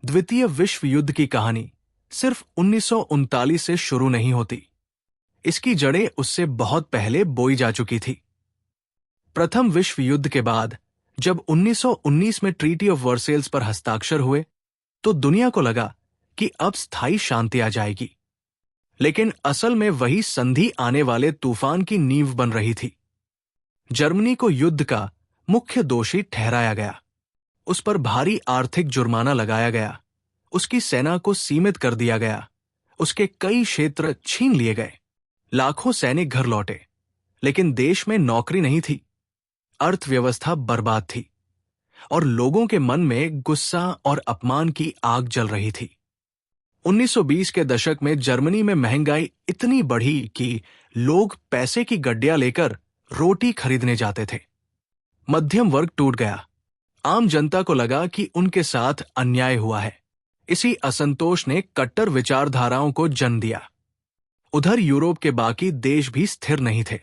द्वितीय विश्व युद्ध की कहानी सिर्फ 1939 से शुरू नहीं होती। इसकी जड़ें उससे बहुत पहले बोई जा चुकी थी। प्रथम विश्व युद्ध के बाद जब 1919 में ट्रीटी ऑफ वर्सेल्स पर हस्ताक्षर हुए तो दुनिया को लगा कि अब स्थायी शांति आ जाएगी। लेकिन असल में वही संधि आने वाले तूफान की नींव बन रही थी। जर्मनी को युद्ध का मुख्य दोषी ठहराया गया, उस पर भारी आर्थिक जुर्माना लगाया गया, उसकी सेना को सीमित कर दिया गया, उसके कई क्षेत्र छीन लिए गए। लाखों सैनिक घर लौटे, लेकिन देश में नौकरी नहीं थी, अर्थव्यवस्था बर्बाद थी और लोगों के मन में गुस्सा और अपमान की आग जल रही थी। 1920 के दशक में जर्मनी में महंगाई इतनी बढ़ी कि लोग पैसे की गड्डियां लेकर रोटी खरीदने जाते थे। मध्यम वर्ग टूट गया। आम जनता को लगा कि उनके साथ अन्याय हुआ है। इसी असंतोष ने कट्टर विचारधाराओं को जन्म दिया। उधर यूरोप के बाकी देश भी स्थिर नहीं थे।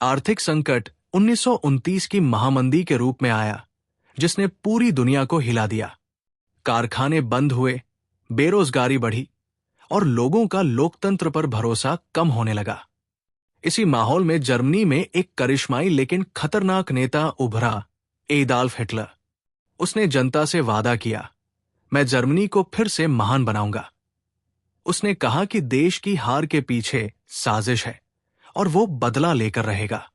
आर्थिक संकट 1929 की महामंदी के रूप में आया, जिसने पूरी दुनिया को हिला दिया। कारखाने बंद हुए, बेरोजगारी बढ़ी और लोगों का लोकतंत्र पर भरोसा कम होने लगा। इसी माहौल में जर्मनी में एक करिश्माई लेकिन खतरनाक नेता उभरा, एडॉल्फ हिटलर। उसने जनता से वादा किया, मैं जर्मनी को फिर से महान बनाऊंगा। उसने कहा कि देश की हार के पीछे साजिश है और वो बदला लेकर रहेगा।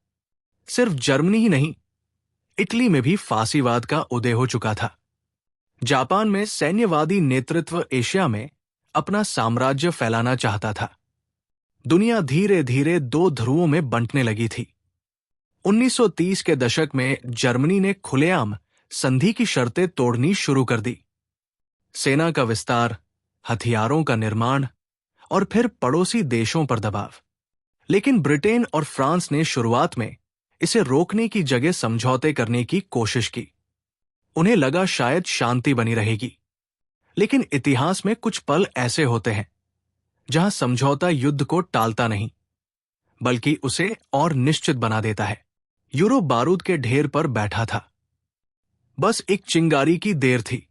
सिर्फ जर्मनी ही नहीं, इटली में भी फांसीवाद का उदय हो चुका था। जापान में सैन्यवादी नेतृत्व एशिया में अपना साम्राज्य फैलाना चाहता था। दुनिया धीरे धीरे दो ध्रुवों में बंटने लगी थी। 1930 के दशक में जर्मनी ने खुलेआम संधि की शर्तें तोड़नी शुरू कर दी। सेना का विस्तार, हथियारों का निर्माण और फिर पड़ोसी देशों पर दबाव। लेकिन ब्रिटेन और फ्रांस ने शुरुआत में इसे रोकने की जगह समझौते करने की कोशिश की। उन्हें लगा शायद शांति बनी रहेगी। लेकिन इतिहास में कुछ पल ऐसे होते हैं जहां समझौता युद्ध को टालता नहीं, बल्कि उसे और निश्चित बना देता है। यूरोप बारूद के ढेर पर बैठा था। बस एक चिंगारी की देर थी।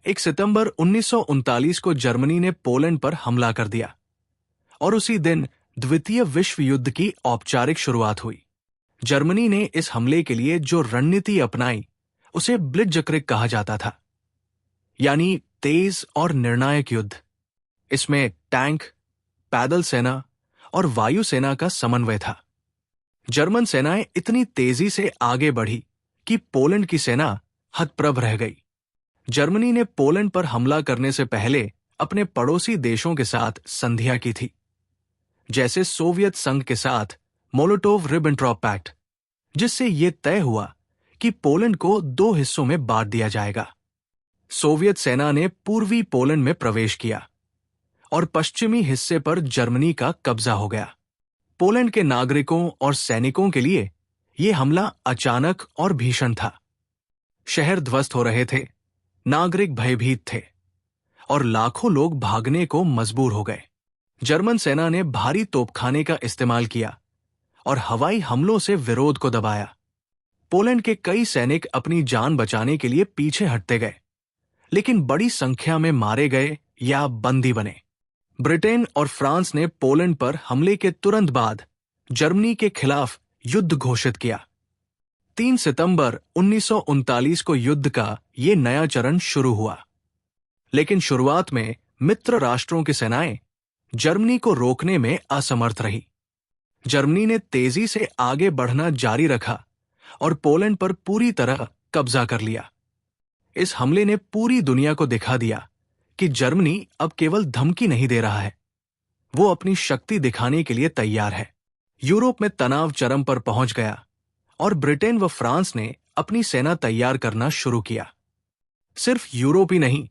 1 सितंबर 1939 को जर्मनी ने पोलैंड पर हमला कर दिया और उसी दिन द्वितीय विश्व युद्ध की औपचारिक शुरुआत हुई। जर्मनी ने इस हमले के लिए जो रणनीति अपनाई उसे ब्लिट्जक्रिग कहा जाता था, यानी तेज और निर्णायक युद्ध। इसमें टैंक, पैदल सेना और वायु सेना का समन्वय था। जर्मन सेनाएं इतनी तेजी से आगे बढ़ी कि पोलैंड की सेना हतप्रभ रह गई। जर्मनी ने पोलैंड पर हमला करने से पहले अपने पड़ोसी देशों के साथ संधियां की थी, जैसे सोवियत संघ के साथ मोलोटोव-रिबेंट्रॉप पैक्ट, जिससे यह तय हुआ कि पोलैंड को दो हिस्सों में बांट दिया जाएगा। सोवियत सेना ने पूर्वी पोलैंड में प्रवेश किया और पश्चिमी हिस्से पर जर्मनी का कब्जा हो गया। पोलैंड के नागरिकों और सैनिकों के लिए यह हमला अचानक और भीषण था। शहर ध्वस्त हो रहे थे, नागरिक भयभीत थे और लाखों लोग भागने को मजबूर हो गए। जर्मन सेना ने भारी तोपखाने का इस्तेमाल किया और हवाई हमलों से विरोध को दबाया। पोलैंड के कई सैनिक अपनी जान बचाने के लिए पीछे हटते गए, लेकिन बड़ी संख्या में मारे गए या बंदी बने। ब्रिटेन और फ्रांस ने पोलैंड पर हमले के तुरंत बाद जर्मनी के खिलाफ युद्ध घोषित किया। 3 सितंबर 1939 को युद्ध का ये नया चरण शुरू हुआ। लेकिन शुरुआत में मित्र राष्ट्रों की सेनाएं जर्मनी को रोकने में असमर्थ रही। जर्मनी ने तेजी से आगे बढ़ना जारी रखा और पोलैंड पर पूरी तरह कब्जा कर लिया। इस हमले ने पूरी दुनिया को दिखा दिया कि जर्मनी अब केवल धमकी नहीं दे रहा है, वो अपनी शक्ति दिखाने के लिए तैयार है। यूरोप में तनाव चरम पर पहुंच गया और ब्रिटेन व फ्रांस ने अपनी सेना तैयार करना शुरू किया। सिर्फ यूरोप ही नहीं,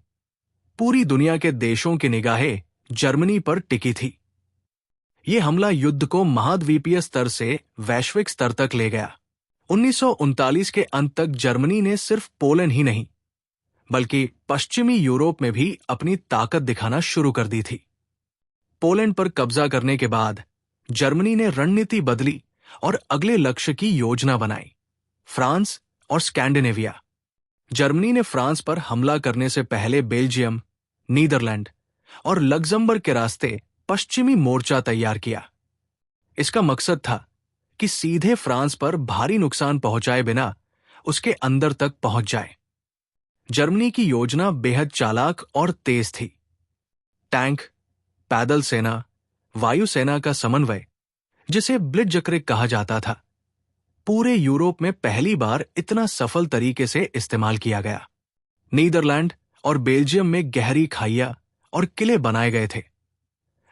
पूरी दुनिया के देशों की निगाहें जर्मनी पर टिकी थी। यह हमला युद्ध को महाद्वीपीय स्तर से वैश्विक स्तर तक ले गया। 1939 के अंत तक जर्मनी ने सिर्फ पोलैंड ही नहीं, बल्कि पश्चिमी यूरोप में भी अपनी ताकत दिखाना शुरू कर दी थी। पोलैंड पर कब्जा करने के बाद जर्मनी ने रणनीति बदली और अगले लक्ष्य की योजना बनाई, फ्रांस और स्कैंडिनेविया। जर्मनी ने फ्रांस पर हमला करने से पहले बेल्जियम, नीदरलैंड और लग्जमबर्ग के रास्ते पश्चिमी मोर्चा तैयार किया। इसका मकसद था कि सीधे फ्रांस पर भारी नुकसान पहुंचाए बिना उसके अंदर तक पहुंच जाए। जर्मनी की योजना बेहद चालाक और तेज थी। टैंक, पैदल सेना, वायुसेना का समन्वय, जिसे ब्लिट्जक्रिग कहा जाता था, पूरे यूरोप में पहली बार इतना सफल तरीके से इस्तेमाल किया गया। नीदरलैंड और बेल्जियम में गहरी खाइयां और किले बनाए गए थे,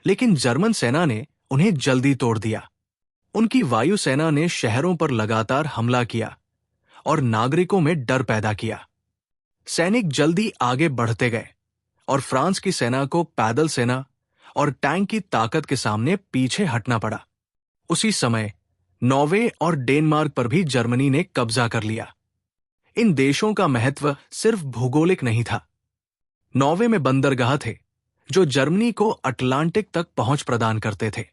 लेकिन जर्मन सेना ने उन्हें जल्दी तोड़ दिया। उनकी वायुसेना ने शहरों पर लगातार हमला किया और नागरिकों में डर पैदा किया। सैनिक जल्दी आगे बढ़ते गए और फ्रांस की सेना को पैदल सेना और टैंक की ताकत के सामने पीछे हटना पड़ा। उसी समय नॉर्वे और डेनमार्क पर भी जर्मनी ने कब्जा कर लिया। इन देशों का महत्व सिर्फ भूगोलिक नहीं था। नॉर्वे में बंदरगाह थे जो जर्मनी को अटलांटिक तक पहुंच प्रदान करते थे।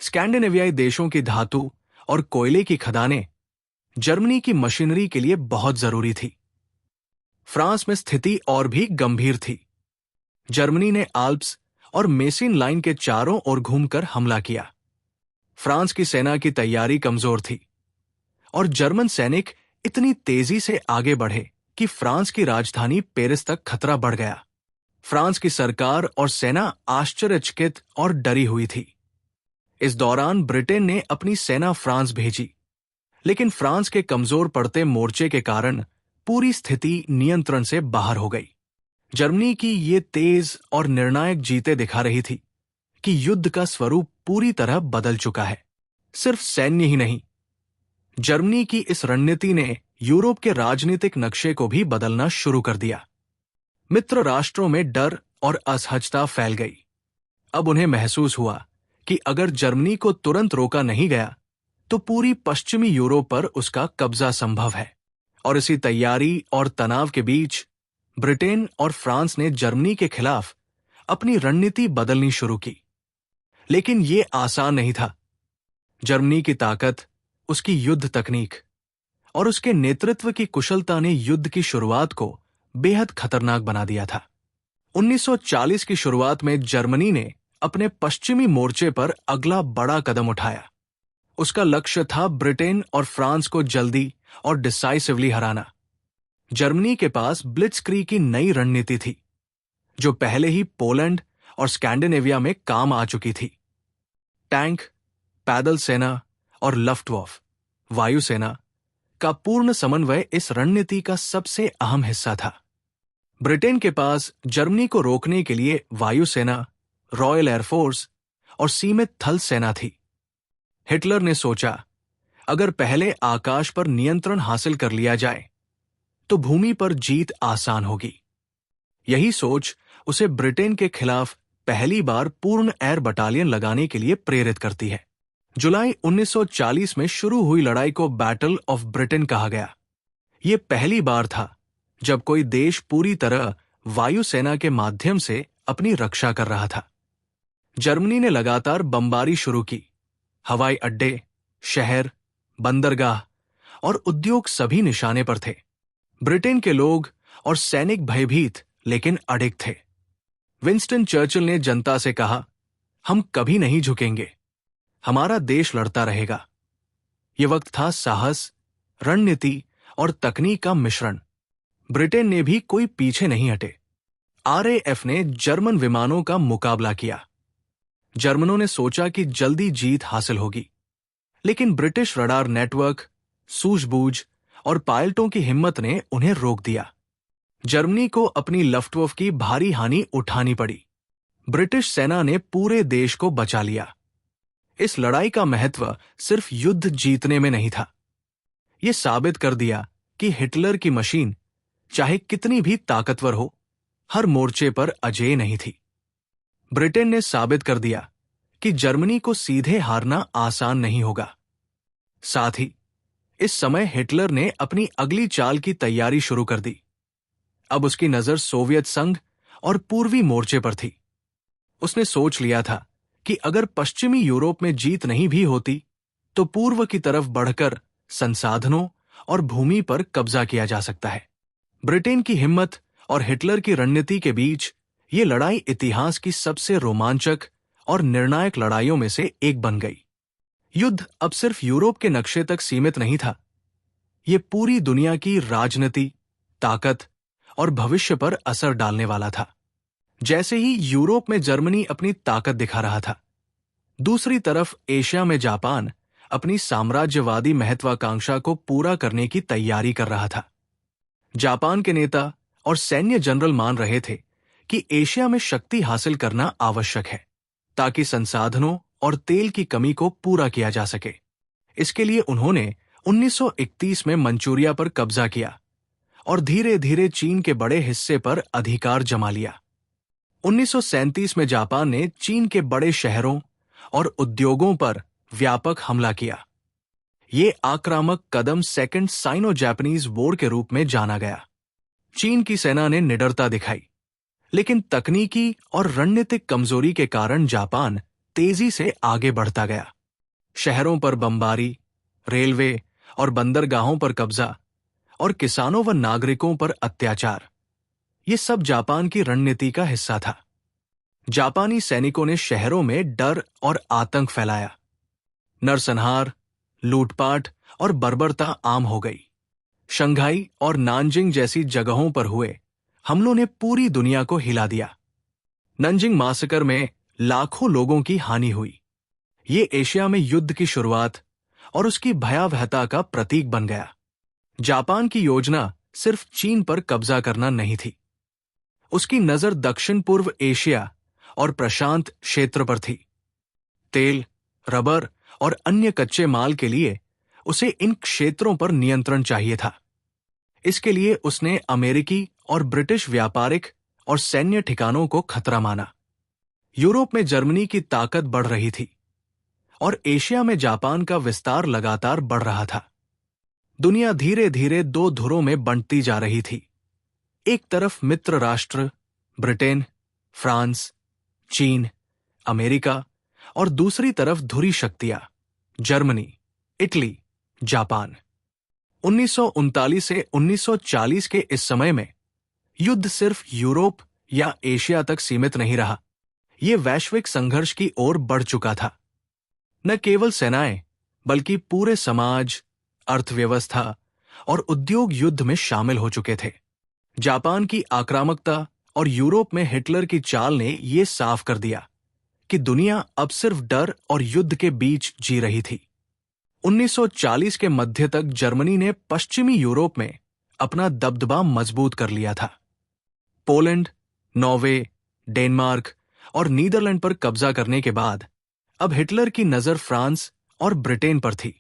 स्कैंडिनेवियाई देशों की धातु और कोयले की खदानें जर्मनी की मशीनरी के लिए बहुत जरूरी थी। फ्रांस में स्थिति और भी गंभीर थी। जर्मनी ने आल्प्स और मेसिन लाइन के चारों ओर घूमकर हमला किया। फ्रांस की सेना की तैयारी कमजोर थी और जर्मन सैनिक इतनी तेजी से आगे बढ़े कि फ्रांस की राजधानी पेरिस तक खतरा बढ़ गया। फ्रांस की सरकार और सेना आश्चर्यचकित और डरी हुई थी। इस दौरान ब्रिटेन ने अपनी सेना फ्रांस भेजी, लेकिन फ्रांस के कमजोर पड़ते मोर्चे के कारण पूरी स्थिति नियंत्रण से बाहर हो गई। जर्मनी की ये तेज और निर्णायक जीतें दिखा रही थी कि युद्ध का स्वरूप पूरी तरह बदल चुका है। सिर्फ सैन्य ही नहीं, जर्मनी की इस रणनीति ने यूरोप के राजनीतिक नक्शे को भी बदलना शुरू कर दिया। मित्र राष्ट्रों में डर और असहजता फैल गई। अब उन्हें महसूस हुआ कि अगर जर्मनी को तुरंत रोका नहीं गया तो पूरी पश्चिमी यूरोप पर उसका कब्जा संभव है। और इसी तैयारी और तनाव के बीच ब्रिटेन और फ्रांस ने जर्मनी के खिलाफ अपनी रणनीति बदलनी शुरू की। लेकिन यह आसान नहीं था। जर्मनी की ताकत, उसकी युद्ध तकनीक और उसके नेतृत्व की कुशलता ने युद्ध की शुरुआत को बेहद खतरनाक बना दिया था। 1940 की शुरुआत में जर्मनी ने अपने पश्चिमी मोर्चे पर अगला बड़ा कदम उठाया। उसका लक्ष्य था ब्रिटेन और फ्रांस को जल्दी और डिसाइसिवली हराना। जर्मनी के पास ब्लिट्जक्रीग की नई रणनीति थी, जो पहले ही पोलैंड और स्कैंडिनेविया में काम आ चुकी थी। टैंक, पैदल सेना और लफ्टवॉफ, वायुसेना का पूर्ण समन्वय इस रणनीति का सबसे अहम हिस्सा था। ब्रिटेन के पास जर्मनी को रोकने के लिए वायुसेना, रॉयल एयरफोर्स और सीमित थल सेना थी। हिटलर ने सोचा, अगर पहले आकाश पर नियंत्रण हासिल कर लिया जाए तो भूमि पर जीत आसान होगी। यही सोच उसे ब्रिटेन के खिलाफ पहली बार पूर्ण एयर बटालियन लगाने के लिए प्रेरित करती है। जुलाई 1940 में शुरू हुई लड़ाई को बैटल ऑफ ब्रिटेन कहा गया। यह पहली बार था जब कोई देश पूरी तरह वायुसेना के माध्यम से अपनी रक्षा कर रहा था। जर्मनी ने लगातार बमबारी शुरू की। हवाई अड्डे, शहर, बंदरगाह और उद्योग सभी निशाने पर थे। ब्रिटेन के लोग और सैनिक भयभीत लेकिन अडिग थे। विंस्टन चर्चिल ने जनता से कहा, हम कभी नहीं झुकेंगे, हमारा देश लड़ता रहेगा। यह वक्त था साहस, रणनीति और तकनीक का मिश्रण। ब्रिटेन ने भी कोई पीछे नहीं हटे। आरएएफ ने जर्मन विमानों का मुकाबला किया। जर्मनों ने सोचा कि जल्दी जीत हासिल होगी, लेकिन ब्रिटिश रडार नेटवर्क, सूझबूझ और पायलटों की हिम्मत ने उन्हें रोक दिया। जर्मनी को अपनी लफ्टवॉफ की भारी हानि उठानी पड़ी। ब्रिटिश सेना ने पूरे देश को बचा लिया। इस लड़ाई का महत्व सिर्फ युद्ध जीतने में नहीं था। यह साबित कर दिया कि हिटलर की मशीन, चाहे कितनी भी ताकतवर हो, हर मोर्चे पर अजेय नहीं थी। ब्रिटेन ने साबित कर दिया कि जर्मनी को सीधे हारना आसान नहीं होगा। साथ ही इस समय हिटलर ने अपनी अगली चाल की तैयारी शुरू कर दी। अब उसकी नजर सोवियत संघ और पूर्वी मोर्चे पर थी। उसने सोच लिया था कि अगर पश्चिमी यूरोप में जीत नहीं भी होती तो पूर्व की तरफ बढ़कर संसाधनों और भूमि पर कब्जा किया जा सकता है। ब्रिटेन की हिम्मत और हिटलर की रणनीति के बीच ये लड़ाई इतिहास की सबसे रोमांचक और निर्णायक लड़ाइयों में से एक बन गई। युद्ध अब सिर्फ यूरोप के नक्शे तक सीमित नहीं था, ये पूरी दुनिया की राजनीति, ताकत और भविष्य पर असर डालने वाला था। जैसे ही यूरोप में जर्मनी अपनी ताकत दिखा रहा था, दूसरी तरफ एशिया में जापान अपनी साम्राज्यवादी महत्वाकांक्षा को पूरा करने की तैयारी कर रहा था। जापान के नेता और सैन्य जनरल मान रहे थे कि एशिया में शक्ति हासिल करना आवश्यक है ताकि संसाधनों और तेल की कमी को पूरा किया जा सके। इसके लिए उन्होंने 1931 में मंचूरिया पर कब्जा किया और धीरे धीरे चीन के बड़े हिस्से पर अधिकार जमा लिया। 1937 में जापान ने चीन के बड़े शहरों और उद्योगों पर व्यापक हमला किया। ये आक्रामक कदम सेकंड साइनो जापानीज वॉर के रूप में जाना गया। चीन की सेना ने निडरता दिखाई, लेकिन तकनीकी और रणनीतिक कमजोरी के कारण जापान तेजी से आगे बढ़ता गया। शहरों पर बमबारी, रेलवे और बंदरगाहों पर कब्जा और किसानों व नागरिकों पर अत्याचार, ये सब जापान की रणनीति का हिस्सा था। जापानी सैनिकों ने शहरों में डर और आतंक फैलाया। नरसंहार, लूटपाट और बर्बरता आम हो गई। शंघाई और नानजिंग जैसी जगहों पर हुए हमलों ने पूरी दुनिया को हिला दिया। नंजिंग मासकर में लाखों लोगों की हानि हुई। ये एशिया में युद्ध की शुरुआत और उसकी भयावहता का प्रतीक बन गया। जापान की योजना सिर्फ चीन पर कब्जा करना नहीं थी, उसकी नजर दक्षिण पूर्व एशिया और प्रशांत क्षेत्र पर थी। तेल, रबर और अन्य कच्चे माल के लिए उसे इन क्षेत्रों पर नियंत्रण चाहिए था। इसके लिए उसने अमेरिकी और ब्रिटिश व्यापारिक और सैन्य ठिकानों को खतरा माना। यूरोप में जर्मनी की ताकत बढ़ रही थी और एशिया में जापान का विस्तार लगातार बढ़ रहा था। दुनिया धीरे धीरे दो धुरों में बंटती जा रही थी। एक तरफ मित्र राष्ट्र ब्रिटेन, फ्रांस, चीन, अमेरिका और दूसरी तरफ धुरी शक्तियां जर्मनी, इटली, जापान। 1939 से 1940 के इस समय में युद्ध सिर्फ यूरोप या एशिया तक सीमित नहीं रहा, यह वैश्विक संघर्ष की ओर बढ़ चुका था। न केवल सेनाएं बल्कि पूरे समाज, अर्थव्यवस्था और उद्योग युद्ध में शामिल हो चुके थे। जापान की आक्रामकता और यूरोप में हिटलर की चाल ने यह साफ कर दिया कि दुनिया अब सिर्फ डर और युद्ध के बीच जी रही थी। 1940 के मध्य तक जर्मनी ने पश्चिमी यूरोप में अपना दबदबा मजबूत कर लिया था। पोलैंड, नॉर्वे, डेनमार्क और नीदरलैंड पर कब्जा करने के बाद अब हिटलर की नजर फ्रांस और ब्रिटेन पर थी।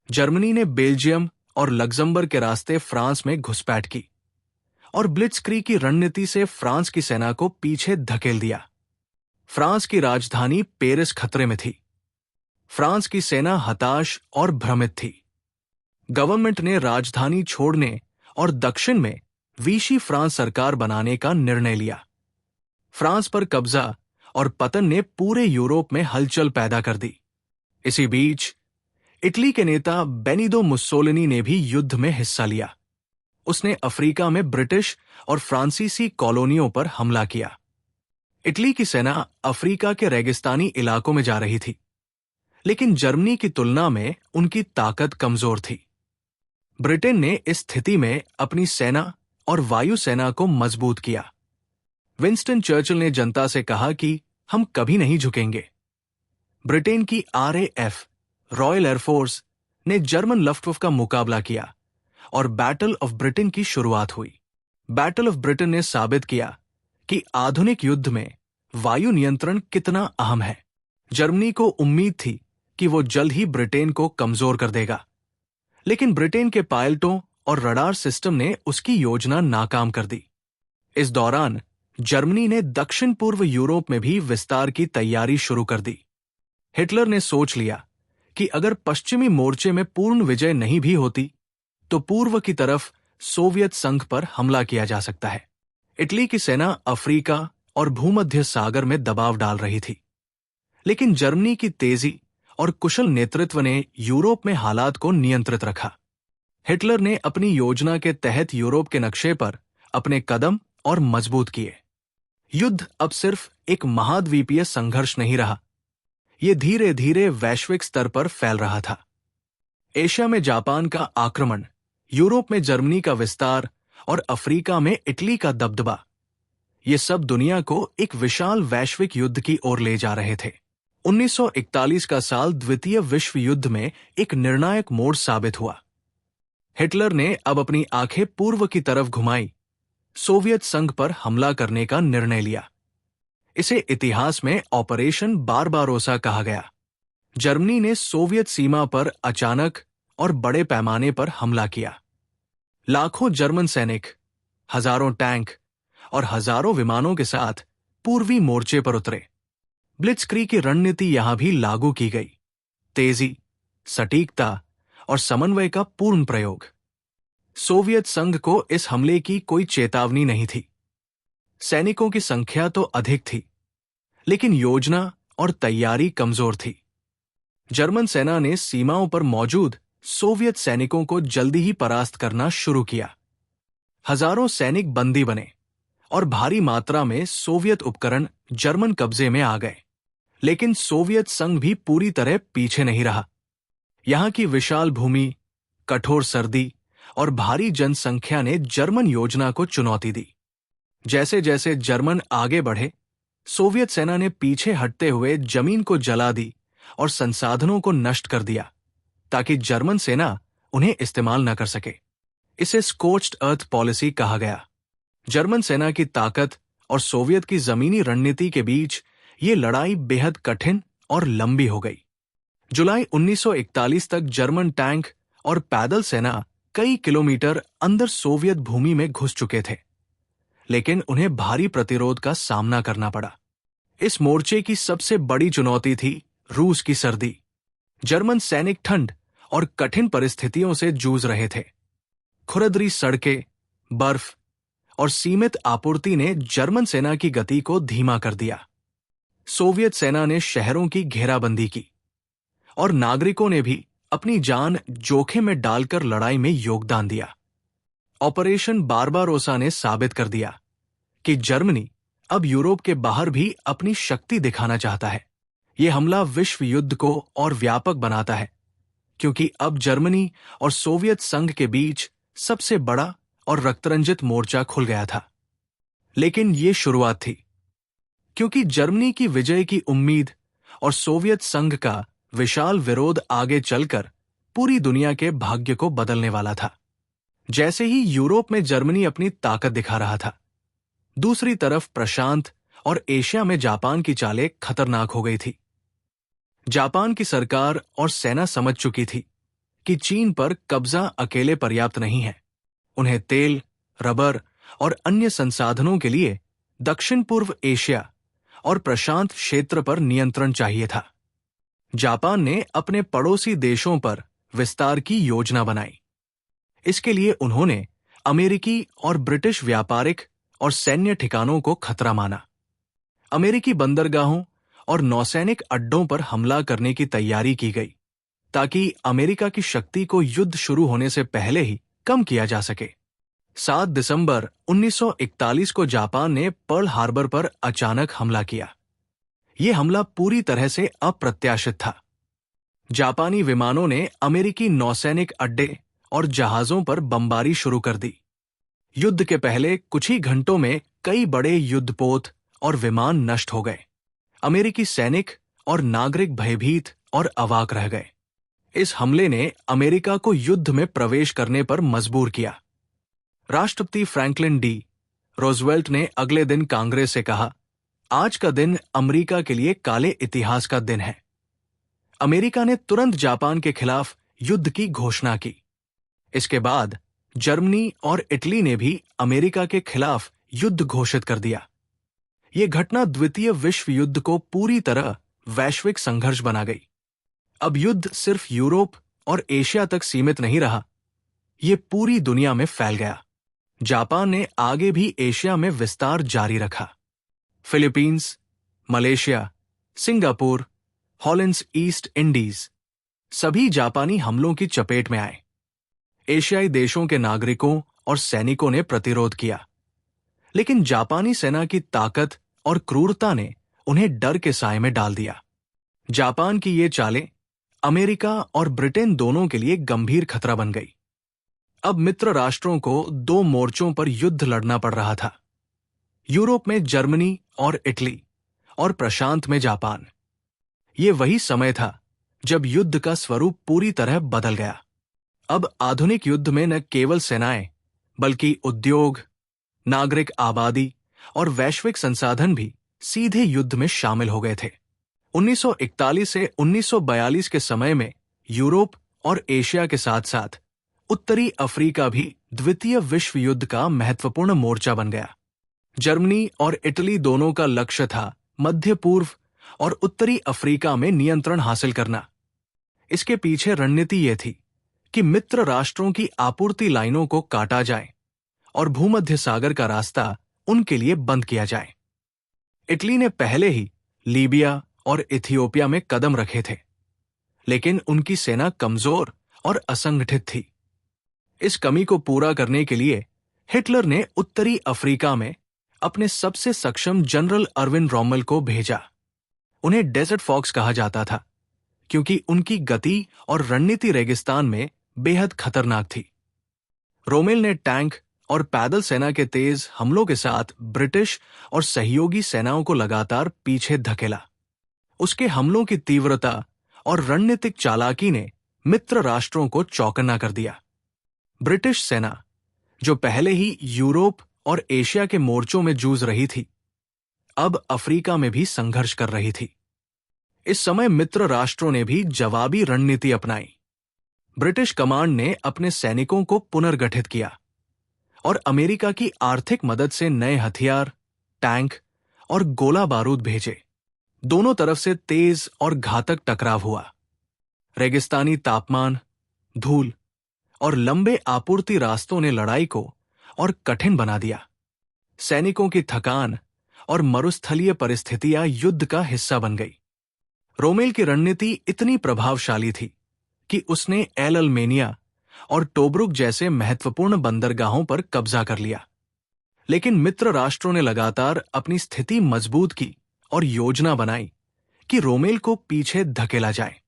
जर्मनी ने बेल्जियम और लग्जमबर्ग के रास्ते फ्रांस में घुसपैठ की और ब्लिट्जक्रीग की रणनीति से फ्रांस की सेना को पीछे धकेल दिया। फ्रांस की राजधानी पेरिस खतरे में थी। फ्रांस की सेना हताश और भ्रमित थी। गवर्नमेंट ने राजधानी छोड़ने और दक्षिण में विशी फ्रांस सरकार बनाने का निर्णय लिया। फ्रांस पर कब्जा और पतन ने पूरे यूरोप में हलचल पैदा कर दी। इसी बीच इटली के नेता बेनिदो मुस्सोलिनी ने भी युद्ध में हिस्सा लिया। उसने अफ्रीका में ब्रिटिश और फ्रांसीसी कॉलोनियों पर हमला किया। इटली की सेना अफ्रीका के रेगिस्तानी इलाकों में जा रही थी, लेकिन जर्मनी की तुलना में उनकी ताकत कमजोर थी। ब्रिटेन ने इस स्थिति में अपनी सेना और वायुसेना को मजबूत किया। विंस्टन चर्चिल ने जनता से कहा कि हम कभी नहीं झुकेंगे। ब्रिटेन की RAF, रॉयल एयरफोर्स, ने जर्मन लफ्टवफ़ का मुकाबला किया और बैटल ऑफ ब्रिटेन की शुरुआत हुई। बैटल ऑफ ब्रिटेन ने साबित किया कि आधुनिक युद्ध में वायु नियंत्रण कितना अहम है। जर्मनी को उम्मीद थी कि वो जल्द ही ब्रिटेन को कमजोर कर देगा, लेकिन ब्रिटेन के पायलटों और रडार सिस्टम ने उसकी योजना नाकाम कर दी। इस दौरान जर्मनी ने दक्षिण पूर्व यूरोप में भी विस्तार की तैयारी शुरू कर दी। हिटलर ने सोच लिया कि अगर पश्चिमी मोर्चे में पूर्ण विजय नहीं भी होती तो पूर्व की तरफ सोवियत संघ पर हमला किया जा सकता है। इटली की सेना अफ्रीका और भूमध्य सागर में दबाव डाल रही थी, लेकिन जर्मनी की तेजी और कुशल नेतृत्व ने यूरोप में हालात को नियंत्रित रखा। हिटलर ने अपनी योजना के तहत यूरोप के नक्शे पर अपने कदम और मजबूत किए। युद्ध अब सिर्फ एक महाद्वीपीय संघर्ष नहीं रहा, ये धीरे धीरे वैश्विक स्तर पर फैल रहा था। एशिया में जापान का आक्रमण, यूरोप में जर्मनी का विस्तार और अफ्रीका में इटली का दबदबा, ये सब दुनिया को एक विशाल वैश्विक युद्ध की ओर ले जा रहे थे। 1941 का साल द्वितीय विश्व युद्ध में एक निर्णायक मोड़ साबित हुआ। हिटलर ने अब अपनी आंखें पूर्व की तरफ घुमाई, सोवियत संघ पर हमला करने का निर्णय लिया। इसे इतिहास में ऑपरेशन बारबारोसा कहा गया। जर्मनी ने सोवियत सीमा पर अचानक और बड़े पैमाने पर हमला किया। लाखों जर्मन सैनिक, हजारों टैंक और हजारों विमानों के साथ पूर्वी मोर्चे पर उतरे। ब्लिट्जक्रीग की रणनीति यहां भी लागू की गई। तेजी, सटीकता और समन्वय का पूर्ण प्रयोग। सोवियत संघ को इस हमले की कोई चेतावनी नहीं थी। सैनिकों की संख्या तो अधिक थी, लेकिन योजना और तैयारी कमजोर थी। जर्मन सेना ने सीमाओं पर मौजूद सोवियत सैनिकों को जल्दी ही परास्त करना शुरू किया। हजारों सैनिक बंदी बने और भारी मात्रा में सोवियत उपकरण जर्मन कब्जे में आ गए। लेकिन सोवियत संघ भी पूरी तरह पीछे नहीं रहा। यहां की विशाल भूमि, कठोर सर्दी और भारी जनसंख्या ने जर्मन योजना को चुनौती दी। जैसे जैसे जर्मन आगे बढ़े, सोवियत सेना ने पीछे हटते हुए जमीन को जला दी और संसाधनों को नष्ट कर दिया, ताकि जर्मन सेना उन्हें इस्तेमाल न कर सके। इसे स्कोच्ड अर्थ पॉलिसी कहा गया। जर्मन सेना की ताकत और सोवियत की जमीनी रणनीति के बीच ये लड़ाई बेहद कठिन और लंबी हो गई। जुलाई 1941 तक जर्मन टैंक और पैदल सेना कई किलोमीटर अंदर सोवियत भूमि में घुस चुके थे, लेकिन उन्हें भारी प्रतिरोध का सामना करना पड़ा। इस मोर्चे की सबसे बड़ी चुनौती थी रूस की सर्दी। जर्मन सैनिक ठंड और कठिन परिस्थितियों से जूझ रहे थे। खुरदरी सड़कें, बर्फ और सीमित आपूर्ति ने जर्मन सेना की गति को धीमा कर दिया। सोवियत सेना ने शहरों की घेराबंदी की और नागरिकों ने भी अपनी जान जोखिम में डालकर लड़ाई में योगदान दिया। ऑपरेशन बारबारोसा ने साबित कर दिया कि जर्मनी अब यूरोप के बाहर भी अपनी शक्ति दिखाना चाहता है। यह हमला विश्व युद्ध को और व्यापक बनाता है, क्योंकि अब जर्मनी और सोवियत संघ के बीच सबसे बड़ा और रक्तरंजित मोर्चा खुल गया था। लेकिन ये शुरुआत थी, क्योंकि जर्मनी की विजय की उम्मीद और सोवियत संघ का विशाल विरोध आगे चलकर पूरी दुनिया के भाग्य को बदलने वाला था। जैसे ही यूरोप में जर्मनी अपनी ताकत दिखा रहा था, दूसरी तरफ प्रशांत और एशिया में जापान की चालें खतरनाक हो गई थी। जापान की सरकार और सेना समझ चुकी थी कि चीन पर कब्जा अकेले पर्याप्त नहीं है। उन्हें तेल, रबर और अन्य संसाधनों के लिए दक्षिण पूर्व एशिया और प्रशांत क्षेत्र पर नियंत्रण चाहिए था। जापान ने अपने पड़ोसी देशों पर विस्तार की योजना बनाई। इसके लिए उन्होंने अमेरिकी और ब्रिटिश व्यापारिक और सैन्य ठिकानों को खतरा माना। अमेरिकी बंदरगाहों और नौसैनिक अड्डों पर हमला करने की तैयारी की गई, ताकि अमेरिका की शक्ति को युद्ध शुरू होने से पहले ही कम किया जा सके। 7 दिसंबर 1941 को जापान ने पर्ल हार्बर पर अचानक हमला किया। यह हमला पूरी तरह से अप्रत्याशित था। जापानी विमानों ने अमेरिकी नौसैनिक अड्डे और जहाजों पर बमबारी शुरू कर दी। युद्ध के पहले कुछ ही घंटों में कई बड़े युद्धपोत और विमान नष्ट हो गए। अमेरिकी सैनिक और नागरिक भयभीत और अवाक रह गए। इस हमले ने अमेरिका को युद्ध में प्रवेश करने पर मजबूर किया। राष्ट्रपति फ्रैंकलिन डी रोजवेल्ट ने अगले दिन कांग्रेस से कहा, आज का दिन अमेरिका के लिए काले इतिहास का दिन है। अमेरिका ने तुरंत जापान के खिलाफ युद्ध की घोषणा की। इसके बाद जर्मनी और इटली ने भी अमेरिका के खिलाफ युद्ध घोषित कर दिया। यह घटना द्वितीय विश्व युद्ध को पूरी तरह वैश्विक संघर्ष बना गई। अब युद्ध सिर्फ यूरोप और एशिया तक सीमित नहीं रहा, यह पूरी दुनिया में फैल गया। जापान ने आगे भी एशिया में विस्तार जारी रखा। Philippines, Malaysia, Singapore, Holland's East Indies सभी जापानी हमलों की चपेट में आए। एशियाई देशों के नागरिकों और सैनिकों ने प्रतिरोध किया, लेकिन जापानी सेना की ताकत और क्रूरता ने उन्हें डर के साए में डाल दिया। जापान की ये चालें अमेरिका और ब्रिटेन दोनों के लिए गंभीर खतरा बन गई। अब मित्र राष्ट्रों को दो मोर्चों पर युद्ध लड़ना पड़ रहा था, यूरोप में जर्मनी और इटली और प्रशांत में जापान। ये वही समय था जब युद्ध का स्वरूप पूरी तरह बदल गया। अब आधुनिक युद्ध में न केवल सेनाएं बल्कि उद्योग, नागरिक आबादी और वैश्विक संसाधन भी सीधे युद्ध में शामिल हो गए थे। 1941 से 1942 के समय में यूरोप और एशिया के साथ साथ उत्तरी अफ्रीका भी द्वितीय विश्व युद्ध का महत्वपूर्ण मोर्चा बन गया। जर्मनी और इटली दोनों का लक्ष्य था मध्य पूर्व और उत्तरी अफ्रीका में नियंत्रण हासिल करना। इसके पीछे रणनीति ये थी कि मित्र राष्ट्रों की आपूर्ति लाइनों को काटा जाए और भूमध्य सागर का रास्ता उनके लिए बंद किया जाए। इटली ने पहले ही लीबिया और इथियोपिया में कदम रखे थे, लेकिन उनकी सेना कमजोर और असंगठित थी। इस कमी को पूरा करने के लिए हिटलर ने उत्तरी अफ्रीका में अपने सबसे सक्षम जनरल अर्विन रोमेल को भेजा। उन्हें डेजर्ट फॉक्स कहा जाता था क्योंकि उनकी गति और रणनीति रेगिस्तान में बेहद खतरनाक थी। रोमेल ने टैंक और पैदल सेना के तेज हमलों के साथ ब्रिटिश और सहयोगी सेनाओं को लगातार पीछे धकेला। उसके हमलों की तीव्रता और रणनीतिक चालाकी ने मित्र राष्ट्रों को चौकन्ना कर दिया। ब्रिटिश सेना, जो पहले ही यूरोप और एशिया के मोर्चों में जूझ रही थी, अब अफ्रीका में भी संघर्ष कर रही थी। इस समय मित्र राष्ट्रों ने भी जवाबी रणनीति अपनाई। ब्रिटिश कमांड ने अपने सैनिकों को पुनर्गठित किया और अमेरिका की आर्थिक मदद से नए हथियार, टैंक और गोला बारूद भेजे। दोनों तरफ से तेज और घातक टकराव हुआ। रेगिस्तानी तापमान, धूल और लंबे आपूर्ति रास्तों ने लड़ाई को और कठिन बना दिया। सैनिकों की थकान और मरुस्थलीय परिस्थितियां युद्ध का हिस्सा बन गई। रोमेल की रणनीति इतनी प्रभावशाली थी कि उसने एल अल्मेनिया और टोब्रुक जैसे महत्वपूर्ण बंदरगाहों पर कब्जा कर लिया। लेकिन मित्र राष्ट्रों ने लगातार अपनी स्थिति मजबूत की और योजना बनाई कि रोमेल को पीछे धकेला जाए।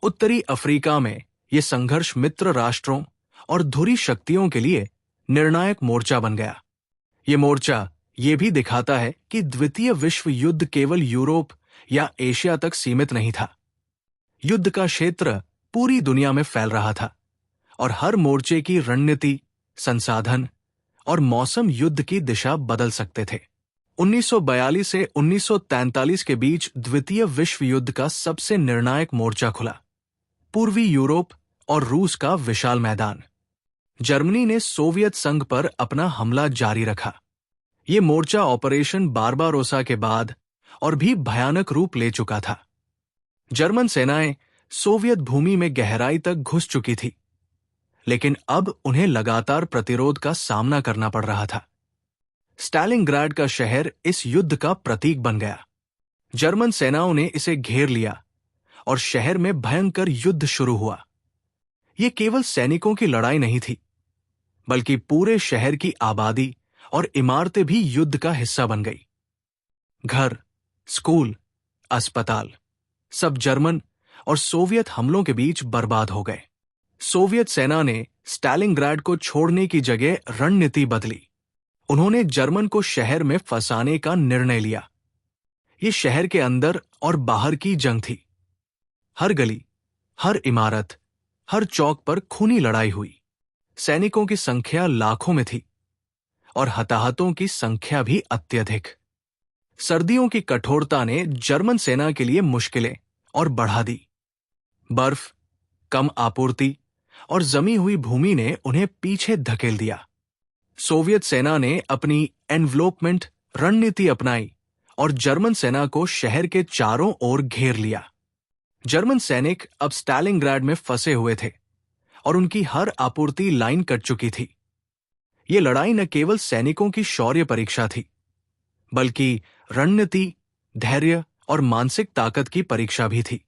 उत्तरी अफ्रीका में यह संघर्ष मित्र राष्ट्रों और धुरी शक्तियों के लिए निर्णायक मोर्चा बन गया। ये मोर्चा ये भी दिखाता है कि द्वितीय विश्व युद्ध केवल यूरोप या एशिया तक सीमित नहीं था। युद्ध का क्षेत्र पूरी दुनिया में फैल रहा था और हर मोर्चे की रणनीति, संसाधन और मौसम युद्ध की दिशा बदल सकते थे। 1942 से 1943 के बीच द्वितीय विश्व युद्ध का सबसे निर्णायक मोर्चा खुला। पूर्वी यूरोप और रूस का विशाल मैदान। जर्मनी ने सोवियत संघ पर अपना हमला जारी रखा। ये मोर्चा ऑपरेशन बारबारोसा के बाद और भी भयानक रूप ले चुका था। जर्मन सेनाएं सोवियत भूमि में गहराई तक घुस चुकी थी, लेकिन अब उन्हें लगातार प्रतिरोध का सामना करना पड़ रहा था। स्टालिनग्राड का शहर इस युद्ध का प्रतीक बन गया। जर्मन सेनाओं ने इसे घेर लिया और शहर में भयंकर युद्ध शुरू हुआ। यह केवल सैनिकों की लड़ाई नहीं थी, बल्कि पूरे शहर की आबादी और इमारतें भी युद्ध का हिस्सा बन गई। घर, स्कूल, अस्पताल सब जर्मन और सोवियत हमलों के बीच बर्बाद हो गए। सोवियत सेना ने स्टालिनग्राड को छोड़ने की जगह रणनीति बदली। उन्होंने जर्मन को शहर में फंसाने का निर्णय लिया। ये शहर के अंदर और बाहर की जंग थी। हर गली, हर इमारत, हर चौक पर खूनी लड़ाई हुई। सैनिकों की संख्या लाखों में थी और हताहतों की संख्या भी अत्यधिक। सर्दियों की कठोरता ने जर्मन सेना के लिए मुश्किलें और बढ़ा दी। बर्फ, कम आपूर्ति और जमी हुई भूमि ने उन्हें पीछे धकेल दिया। सोवियत सेना ने अपनी एनवलोपमेंट रणनीति अपनाई और जर्मन सेना को शहर के चारों ओर घेर लिया। जर्मन सैनिक अब स्टालिनग्राड में फंसे हुए थे और उनकी हर आपूर्ति लाइन कट चुकी थी। ये लड़ाई न केवल सैनिकों की शौर्य परीक्षा थी, बल्कि रणनीति, धैर्य और मानसिक ताकत की परीक्षा भी थी।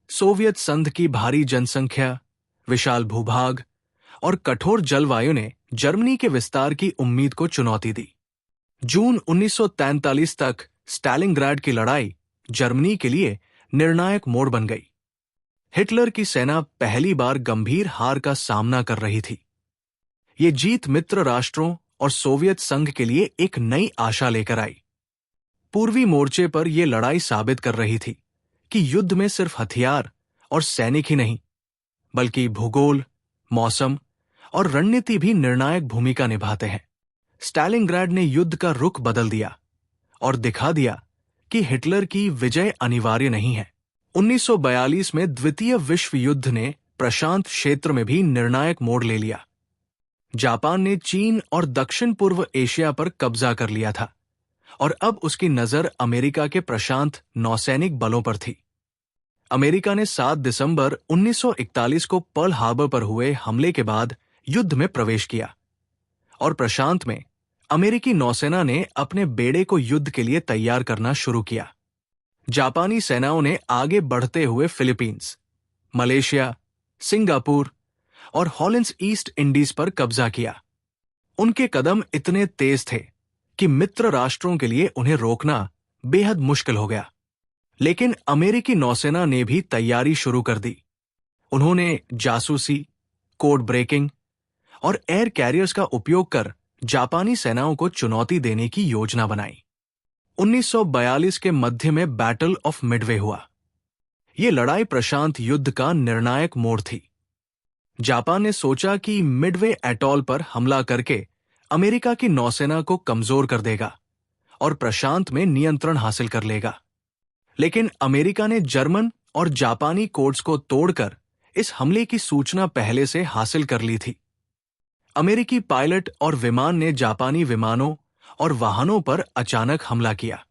सोवियत संघ की भारी जनसंख्या, विशाल भूभाग और कठोर जलवायु ने जर्मनी के विस्तार की उम्मीद को चुनौती दी। जून 1943 तक स्टालिनग्राड की लड़ाई जर्मनी के लिए निर्णायक मोड़ बन गई। हिटलर की सेना पहली बार गंभीर हार का सामना कर रही थी। ये जीत मित्र राष्ट्रों और सोवियत संघ के लिए एक नई आशा लेकर आई। पूर्वी मोर्चे पर यह लड़ाई साबित कर रही थी कि युद्ध में सिर्फ हथियार और सैनिक ही नहीं, बल्कि भूगोल, मौसम और रणनीति भी निर्णायक भूमिका निभाते हैं। स्टालिनग्राड ने युद्ध का रुख बदल दिया और दिखा दिया कि हिटलर की विजय अनिवार्य नहीं है। 1942 में द्वितीय विश्व युद्ध ने प्रशांत क्षेत्र में भी निर्णायक मोड़ ले लिया। जापान ने चीन और दक्षिण पूर्व एशिया पर कब्जा कर लिया था और अब उसकी नजर अमेरिका के प्रशांत नौसैनिक बलों पर थी। अमेरिका ने 7 दिसंबर 1941 को पर्ल हार्बर पर हुए हमले के बाद युद्ध में प्रवेश किया और प्रशांत में अमेरिकी नौसेना ने अपने बेड़े को युद्ध के लिए तैयार करना शुरू किया। जापानी सेनाओं ने आगे बढ़ते हुए फिलीपींस, मलेशिया, सिंगापुर और हॉलैंड्स ईस्ट इंडीज पर कब्जा किया। उनके कदम इतने तेज थे कि मित्र राष्ट्रों के लिए उन्हें रोकना बेहद मुश्किल हो गया। लेकिन अमेरिकी नौसेना ने भी तैयारी शुरू कर दी। उन्होंने जासूसी, कोड ब्रेकिंग और एयर कैरियर्स का उपयोग कर जापानी सेनाओं को चुनौती देने की योजना बनाई। 1942 के मध्य में बैटल ऑफ मिडवे हुआ। यह लड़ाई प्रशांत युद्ध का निर्णायक मोड़ थी। जापान ने सोचा कि मिडवे एटॉल पर हमला करके अमेरिका की नौसेना को कमजोर कर देगा और प्रशांत में नियंत्रण हासिल कर लेगा। लेकिन अमेरिका ने जर्मन और जापानी कोड्स को तोड़कर इस हमले की सूचना पहले से हासिल कर ली थी। अमेरिकी पायलट और विमान ने जापानी विमानों और वाहनों पर अचानक हमला किया।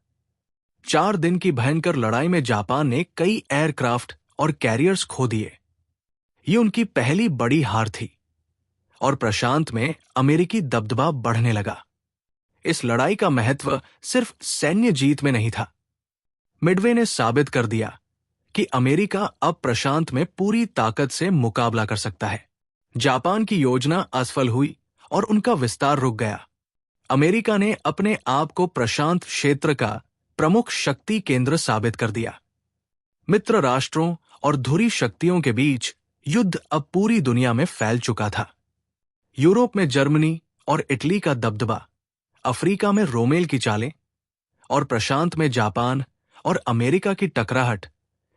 4 दिन की भयंकर लड़ाई में जापान ने कई एयरक्राफ्ट और कैरियर्स खो दिए। ये उनकी पहली बड़ी हार थी और प्रशांत में अमेरिकी दबदबा बढ़ने लगा। इस लड़ाई का महत्व सिर्फ सैन्य जीत में नहीं था। मिडवे ने साबित कर दिया कि अमेरिका अब प्रशांत में पूरी ताकत से मुकाबला कर सकता है। जापान की योजना असफल हुई और उनका विस्तार रुक गया। अमेरिका ने अपने आप को प्रशांत क्षेत्र का प्रमुख शक्ति केंद्र साबित कर दिया। मित्र राष्ट्रों और धुरी शक्तियों के बीच युद्ध अब पूरी दुनिया में फैल चुका था। यूरोप में जर्मनी और इटली का दबदबा, अफ्रीका में रोमेल की चालें और प्रशांत में जापान और अमेरिका की टकराहट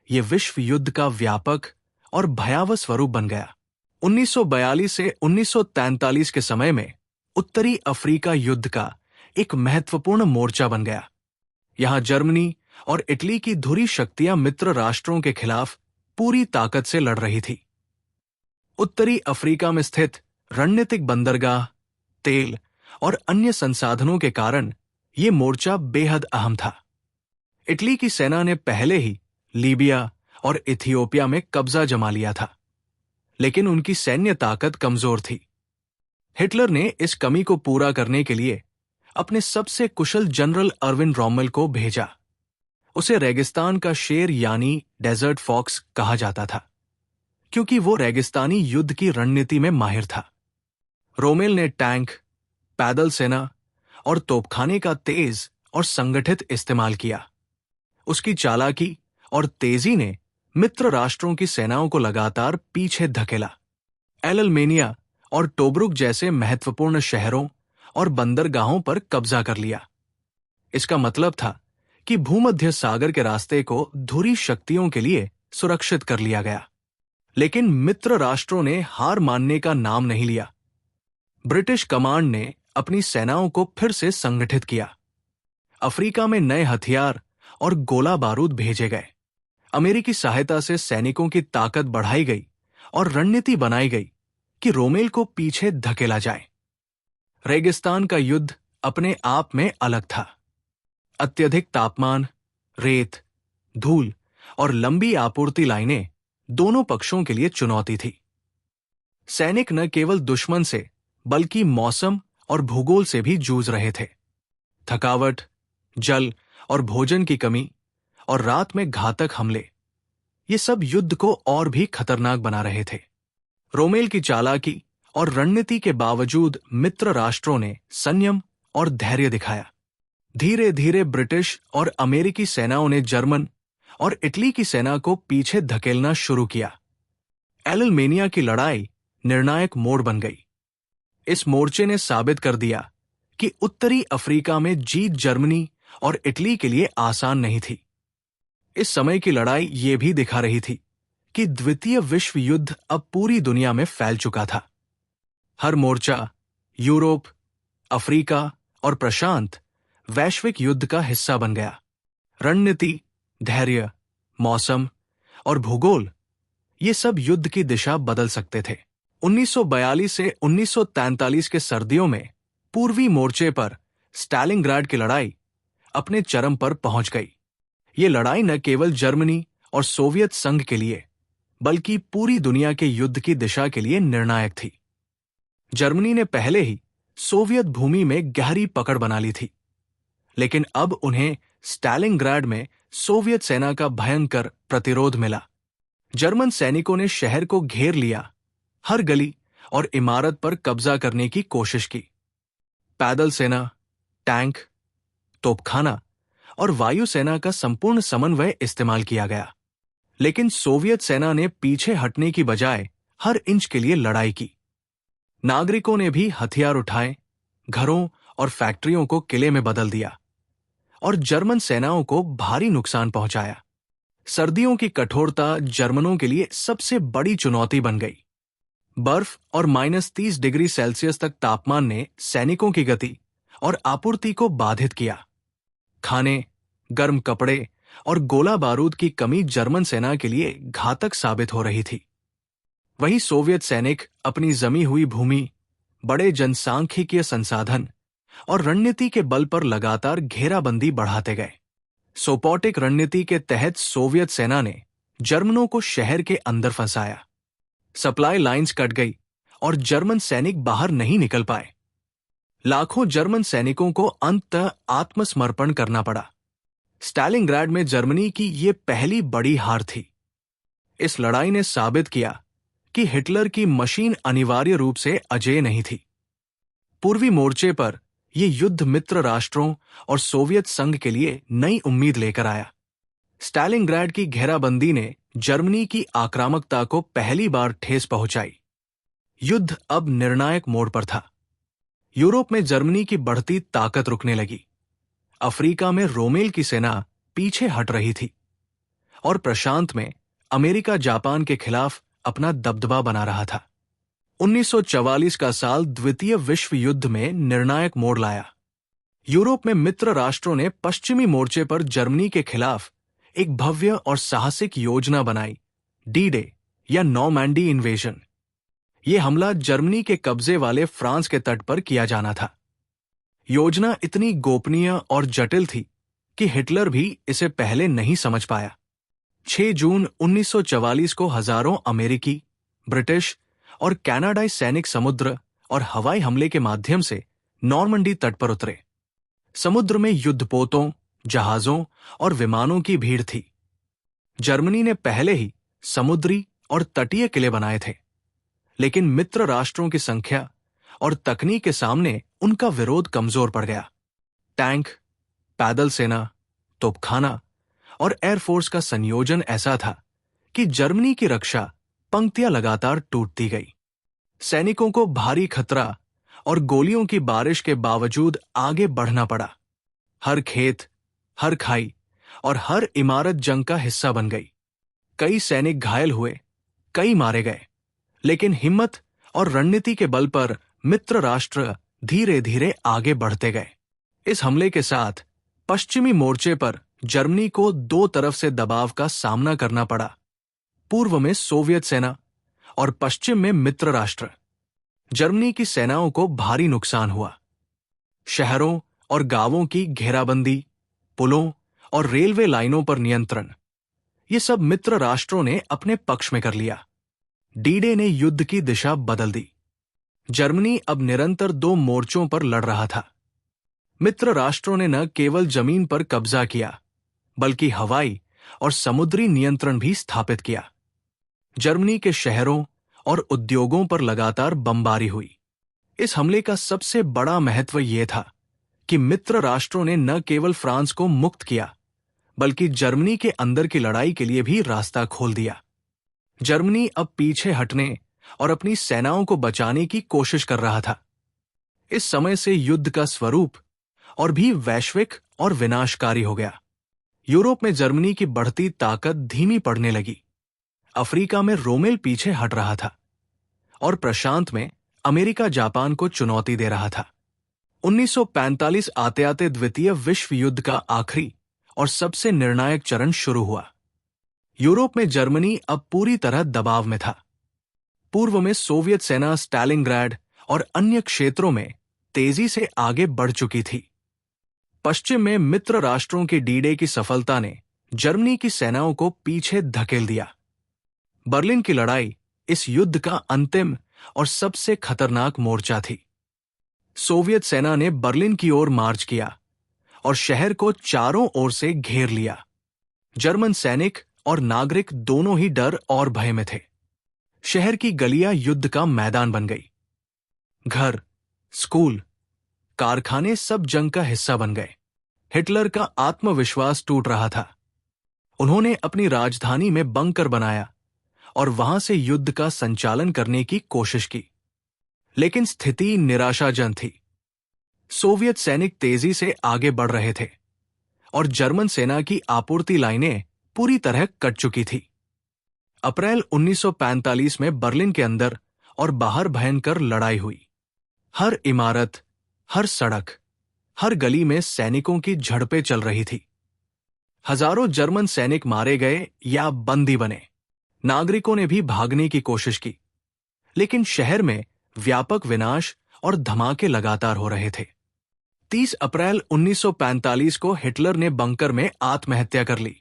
ये विश्व युद्ध का व्यापक और भयावह स्वरूप बन गया। 1942 से 1943 के समय में उत्तरी अफ्रीका युद्ध का एक महत्वपूर्ण मोर्चा बन गया। यहां जर्मनी और इटली की धुरी शक्तियां मित्र राष्ट्रों के खिलाफ पूरी ताकत से लड़ रही थी। उत्तरी अफ्रीका में स्थित रणनीतिक बंदरगाह, तेल और अन्य संसाधनों के कारण यह मोर्चा बेहद अहम था। इटली की सेना ने पहले ही लीबिया और इथियोपिया में कब्जा जमा लिया था, लेकिन उनकी सैन्य ताकत कमजोर थी। हिटलर ने इस कमी को पूरा करने के लिए अपने सबसे कुशल जनरल अर्विन रोमेल को भेजा। उसे रेगिस्तान का शेर यानी डेजर्ट फॉक्स कहा जाता था, क्योंकि वो रेगिस्तानी युद्ध की रणनीति में माहिर था। रोमेल ने टैंक, पैदल सेना और तोपखाने का तेज और संगठित इस्तेमाल किया। उसकी चालाकी और तेजी ने मित्र राष्ट्रों की सेनाओं को लगातार पीछे धकेला। एल अल्मेनिया और टोब्रुक जैसे महत्वपूर्ण शहरों और बंदरगाहों पर कब्जा कर लिया। इसका मतलब था कि भूमध्य सागर के रास्ते को धुरी शक्तियों के लिए सुरक्षित कर लिया गया। लेकिन मित्र राष्ट्रों ने हार मानने का नाम नहीं लिया। ब्रिटिश कमांड ने अपनी सेनाओं को फिर से संगठित किया। अफ्रीका में नए हथियार और गोला बारूद भेजे गए। अमेरिकी सहायता से सैनिकों की ताकत बढ़ाई गई और रणनीति बनाई गई कि रोमेल को पीछे धकेला जाए। रेगिस्तान का युद्ध अपने आप में अलग था। अत्यधिक तापमान, रेत, धूल और लंबी आपूर्ति लाइनें दोनों पक्षों के लिए चुनौती थी। सैनिक न केवल दुश्मन से बल्कि मौसम और भूगोल से भी जूझ रहे थे। थकावट, जल और भोजन की कमी और रात में घातक हमले, ये सब युद्ध को और भी खतरनाक बना रहे थे। रोमेल की चालाकी और रणनीति के बावजूद मित्र राष्ट्रों ने संयम और धैर्य दिखाया। धीरे धीरे ब्रिटिश और अमेरिकी सेनाओं ने जर्मन और इटली की सेना को पीछे धकेलना शुरू किया। एलमेनिया की लड़ाई निर्णायक मोड़ बन गई। इस मोर्चे ने साबित कर दिया कि उत्तरी अफ्रीका में जीत जर्मनी और इटली के लिए आसान नहीं थी। इस समय की लड़ाई ये भी दिखा रही थी कि द्वितीय विश्व युद्ध अब पूरी दुनिया में फैल चुका था। हर मोर्चा यूरोप, अफ्रीका और प्रशांत वैश्विक युद्ध का हिस्सा बन गया। रणनीति, धैर्य, मौसम और भूगोल ये सब युद्ध की दिशा बदल सकते थे। 1942 से 1943 के सर्दियों में पूर्वी मोर्चे पर स्टालिनग्राड की लड़ाई अपने चरम पर पहुंच गई। ये लड़ाई न केवल जर्मनी और सोवियत संघ के लिए बल्कि पूरी दुनिया के युद्ध की दिशा के लिए निर्णायक थी। जर्मनी ने पहले ही सोवियत भूमि में गहरी पकड़ बना ली थी, लेकिन अब उन्हें स्टालिनग्राड में सोवियत सेना का भयंकर प्रतिरोध मिला। जर्मन सैनिकों ने शहर को घेर लिया, हर गली और इमारत पर कब्जा करने की कोशिश की। पैदल सेना, टैंक, तोपखाना और वायुसेना का संपूर्ण समन्वय इस्तेमाल किया गया, लेकिन सोवियत सेना ने पीछे हटने की बजाय हर इंच के लिए लड़ाई की। नागरिकों ने भी हथियार उठाए, घरों और फैक्ट्रियों को किले में बदल दिया और जर्मन सेनाओं को भारी नुकसान पहुंचाया। सर्दियों की कठोरता जर्मनों के लिए सबसे बड़ी चुनौती बन गई। बर्फ और -30 डिग्री सेल्सियस तक तापमान ने सैनिकों की गति और आपूर्ति को बाधित किया। खाने, गर्म कपड़े और गोला बारूद की कमी जर्मन सेना के लिए घातक साबित हो रही थी। वहीं सोवियत सैनिक अपनी जमी हुई भूमि, बड़े जनसांख्यिकीय संसाधन और रणनीति के बल पर लगातार घेराबंदी बढ़ाते गए। सोपोटिक रणनीति के तहत सोवियत सेना ने जर्मनों को शहर के अंदर फंसाया। सप्लाई लाइंस कट गई और जर्मन सैनिक बाहर नहीं निकल पाए। लाखों जर्मन सैनिकों को अंततः आत्मसमर्पण करना पड़ा। स्टालिनग्राड में जर्मनी की ये पहली बड़ी हार थी। इस लड़ाई ने साबित किया कि हिटलर की मशीन अनिवार्य रूप से अजेय नहीं थी। पूर्वी मोर्चे पर यह युद्ध मित्र राष्ट्रों और सोवियत संघ के लिए नई उम्मीद लेकर आया। स्टालिनग्राड की घेराबंदी ने जर्मनी की आक्रामकता को पहली बार ठेस पहुंचाई। युद्ध अब निर्णायक मोड़ पर था। यूरोप में जर्मनी की बढ़ती ताकत रुकने लगी। अफ्रीका में रोमेल की सेना पीछे हट रही थी और प्रशांत में अमेरिका जापान के खिलाफ अपना दबदबा बना रहा था। 1944 का साल द्वितीय विश्व युद्ध में निर्णायक मोड़ लाया। यूरोप में मित्र राष्ट्रों ने पश्चिमी मोर्चे पर जर्मनी के खिलाफ एक भव्य और साहसिक योजना बनाई, डी डे या नॉर्मैंडी इन्वेजन। यह हमला जर्मनी के कब्जे वाले फ्रांस के तट पर किया जाना था। योजना इतनी गोपनीय और जटिल थी कि हिटलर भी इसे पहले नहीं समझ पाया। 6 जून 1944 को हजारों अमेरिकी, ब्रिटिश और कनाडाई सैनिक समुद्र और हवाई हमले के माध्यम से नॉर्मंडी तट पर उतरे। समुद्र में युद्धपोतों, जहाजों और विमानों की भीड़ थी। जर्मनी ने पहले ही समुद्री और तटीय किले बनाए थे, लेकिन मित्र राष्ट्रों की संख्या और तकनीक के सामने उनका विरोध कमजोर पड़ गया। टैंक, पैदल सेना, तोपखाना और एयरफोर्स का संयोजन ऐसा था कि जर्मनी की रक्षा पंक्तियां लगातार टूटती गई। सैनिकों को भारी खतरा और गोलियों की बारिश के बावजूद आगे बढ़ना पड़ा। हर खेत, हर खाई और हर इमारत जंग का हिस्सा बन गई। कई सैनिक घायल हुए, कई मारे गए, लेकिन हिम्मत और रणनीति के बल पर मित्र राष्ट्र धीरे धीरे आगे बढ़ते गए। इस हमले के साथ पश्चिमी मोर्चे पर जर्मनी को दो तरफ से दबाव का सामना करना पड़ा। पूर्व में सोवियत सेना और पश्चिम में मित्र राष्ट्र। जर्मनी की सेनाओं को भारी नुकसान हुआ। शहरों और गांवों की घेराबंदी, पुलों और रेलवे लाइनों पर नियंत्रण, ये सब मित्र राष्ट्रों ने अपने पक्ष में कर लिया। डी डे ने युद्ध की दिशा बदल दी। जर्मनी अब निरंतर 2 मोर्चों पर लड़ रहा था। मित्र राष्ट्रों ने न केवल जमीन पर कब्जा किया, बल्कि हवाई और समुद्री नियंत्रण भी स्थापित किया। जर्मनी के शहरों और उद्योगों पर लगातार बमबारी हुई। इस हमले का सबसे बड़ा महत्व यह था कि मित्र राष्ट्रों ने न केवल फ्रांस को मुक्त किया, बल्कि जर्मनी के अंदर की लड़ाई के लिए भी रास्ता खोल दिया। जर्मनी अब पीछे हटने और अपनी सेनाओं को बचाने की कोशिश कर रहा था। इस समय से युद्ध का स्वरूप और भी वैश्विक और विनाशकारी हो गया। यूरोप में जर्मनी की बढ़ती ताकत धीमी पड़ने लगी। अफ्रीका में रोमेल पीछे हट रहा था और प्रशांत में अमेरिका जापान को चुनौती दे रहा था। 1945 आते आते द्वितीय विश्व युद्ध का आखिरी और सबसे निर्णायक चरण शुरू हुआ। यूरोप में जर्मनी अब पूरी तरह दबाव में था। पूर्व में सोवियत सेना स्टालिनग्राड और अन्य क्षेत्रों में तेजी से आगे बढ़ चुकी थी। पश्चिम में मित्र राष्ट्रों की डी-डे की सफलता ने जर्मनी की सेनाओं को पीछे धकेल दिया। बर्लिन की लड़ाई इस युद्ध का अंतिम और सबसे खतरनाक मोर्चा थी। सोवियत सेना ने बर्लिन की ओर मार्च किया और शहर को चारों ओर से घेर लिया। जर्मन सैनिक और नागरिक दोनों ही डर और भय में थे। शहर की गलियां युद्ध का मैदान बन गई। घर, स्कूल, कारखाने सब जंग का हिस्सा बन गए। हिटलर का आत्मविश्वास टूट रहा था। उन्होंने अपनी राजधानी में बंकर बनाया और वहां से युद्ध का संचालन करने की कोशिश की, लेकिन स्थिति निराशाजनक थी। सोवियत सैनिक तेजी से आगे बढ़ रहे थे और जर्मन सेना की आपूर्ति लाइनें पूरी तरह कट चुकी थी। अप्रैल 1945 में बर्लिन के अंदर और बाहर भयंकर लड़ाई हुई। हर इमारत, हर सड़क, हर गली में सैनिकों की झड़पें चल रही थी। हजारों जर्मन सैनिक मारे गए या बंदी बने। नागरिकों ने भी भागने की कोशिश की, लेकिन शहर में व्यापक विनाश और धमाके लगातार हो रहे थे। 30 अप्रैल 1945 को हिटलर ने बंकर में आत्महत्या कर ली।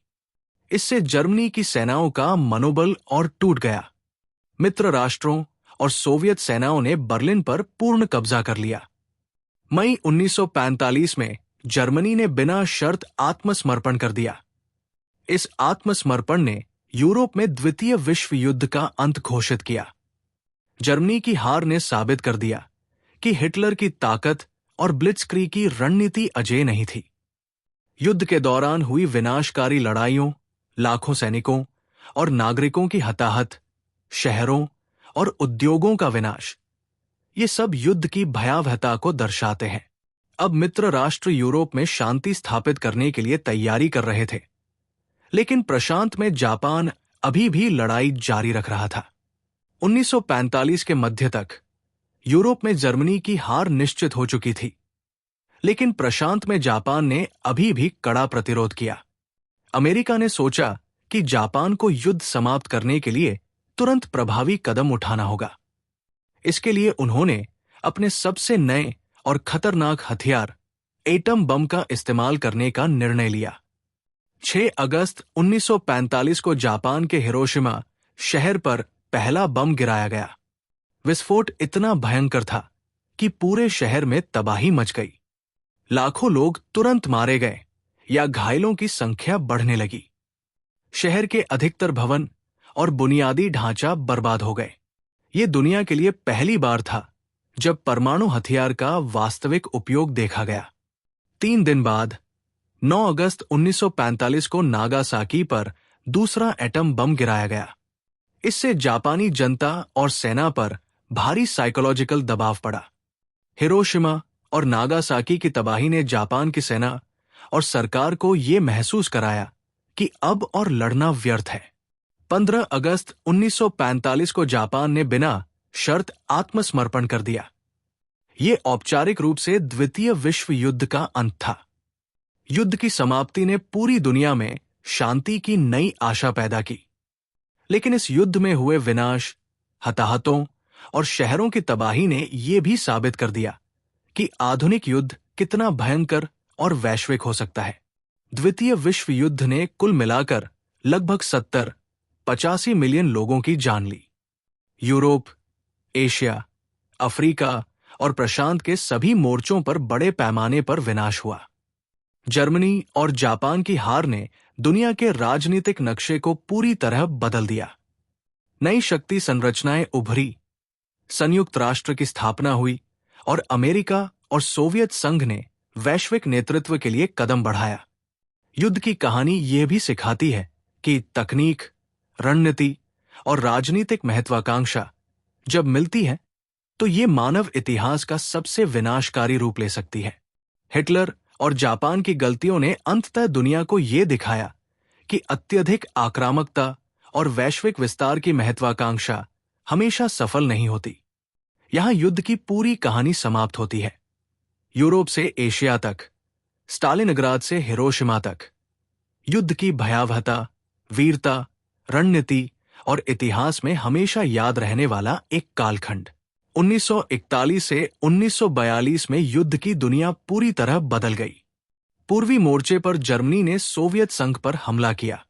इससे जर्मनी की सेनाओं का मनोबल और टूट गया। मित्र राष्ट्रों और सोवियत सेनाओं ने बर्लिन पर पूर्ण कब्जा कर लिया। मई 1945 में जर्मनी ने बिना शर्त आत्मसमर्पण कर दिया। इस आत्मसमर्पण ने यूरोप में द्वितीय विश्व युद्ध का अंत घोषित किया। जर्मनी की हार ने साबित कर दिया कि हिटलर की ताकत और ब्लिट्जक्रीग की रणनीति अजेय नहीं थी। युद्ध के दौरान हुई विनाशकारी लड़ाइयों, लाखों सैनिकों और नागरिकों की हताहत, शहरों और उद्योगों का विनाश, ये सब युद्ध की भयावहता को दर्शाते हैं। अब मित्र राष्ट्र यूरोप में शांति स्थापित करने के लिए तैयारी कर रहे थे, लेकिन प्रशांत में जापान अभी भी लड़ाई जारी रख रहा था। 1945 के मध्य तक यूरोप में जर्मनी की हार निश्चित हो चुकी थी, लेकिन प्रशांत में जापान ने अभी भी कड़ा प्रतिरोध किया। अमेरिका ने सोचा कि जापान को युद्ध समाप्त करने के लिए तुरंत प्रभावी कदम उठाना होगा। इसके लिए उन्होंने अपने सबसे नए और खतरनाक हथियार एटम बम का इस्तेमाल करने का निर्णय लिया। 6 अगस्त 1945 को जापान के हिरोशिमा शहर पर पहला बम गिराया गया। विस्फोट इतना भयंकर था कि पूरे शहर में तबाही मच गई। लाखों लोग तुरंत मारे गए या घायलों की संख्या बढ़ने लगी। शहर के अधिकतर भवन और बुनियादी ढांचा बर्बाद हो गए। ये दुनिया के लिए पहली बार था जब परमाणु हथियार का वास्तविक उपयोग देखा गया। 3 दिन बाद 9 अगस्त 1945 को नागासाकी पर दूसरा एटम बम गिराया गया। इससे जापानी जनता और सेना पर भारी साइकोलॉजिकल दबाव पड़ा। हिरोशिमा और नागासाकी की तबाही ने जापान की सेना और सरकार को ये महसूस कराया कि अब और लड़ना व्यर्थ है। 15 अगस्त 1945 को जापान ने बिना शर्त आत्मसमर्पण कर दिया। ये औपचारिक रूप से द्वितीय विश्व युद्ध का अंत था। युद्ध की समाप्ति ने पूरी दुनिया में शांति की नई आशा पैदा की, लेकिन इस युद्ध में हुए विनाश, हताहतों और शहरों की तबाही ने यह भी साबित कर दिया कि आधुनिक युद्ध कितना भयंकर और वैश्विक हो सकता है। द्वितीय विश्व युद्ध ने कुल मिलाकर लगभग 70-85 मिलियन लोगों की जान ली। यूरोप, एशिया, अफ्रीका और प्रशांत के सभी मोर्चों पर बड़े पैमाने पर विनाश हुआ। जर्मनी और जापान की हार ने दुनिया के राजनीतिक नक्शे को पूरी तरह बदल दिया। नई शक्ति संरचनाएं उभरी, संयुक्त राष्ट्र की स्थापना हुई और अमेरिका और सोवियत संघ ने वैश्विक नेतृत्व के लिए कदम बढ़ाया। युद्ध की कहानी यह भी सिखाती है कि तकनीक, रणनीति और राजनीतिक महत्वाकांक्षा जब मिलती है तो ये मानव इतिहास का सबसे विनाशकारी रूप ले सकती है। हिटलर और जापान की गलतियों ने अंततः दुनिया को ये दिखाया कि अत्यधिक आक्रामकता और वैश्विक विस्तार की महत्वाकांक्षा हमेशा सफल नहीं होती। यहां युद्ध की पूरी कहानी समाप्त होती है। यूरोप से एशिया तक, स्टालिनग्राद से हिरोशिमा तक, युद्ध की भयावहता, वीरता, रणनीति और इतिहास में हमेशा याद रहने वाला एक कालखंड। 1941 से 1942 में युद्ध की दुनिया पूरी तरह बदल गई। पूर्वी मोर्चे पर जर्मनी ने सोवियत संघ पर हमला किया।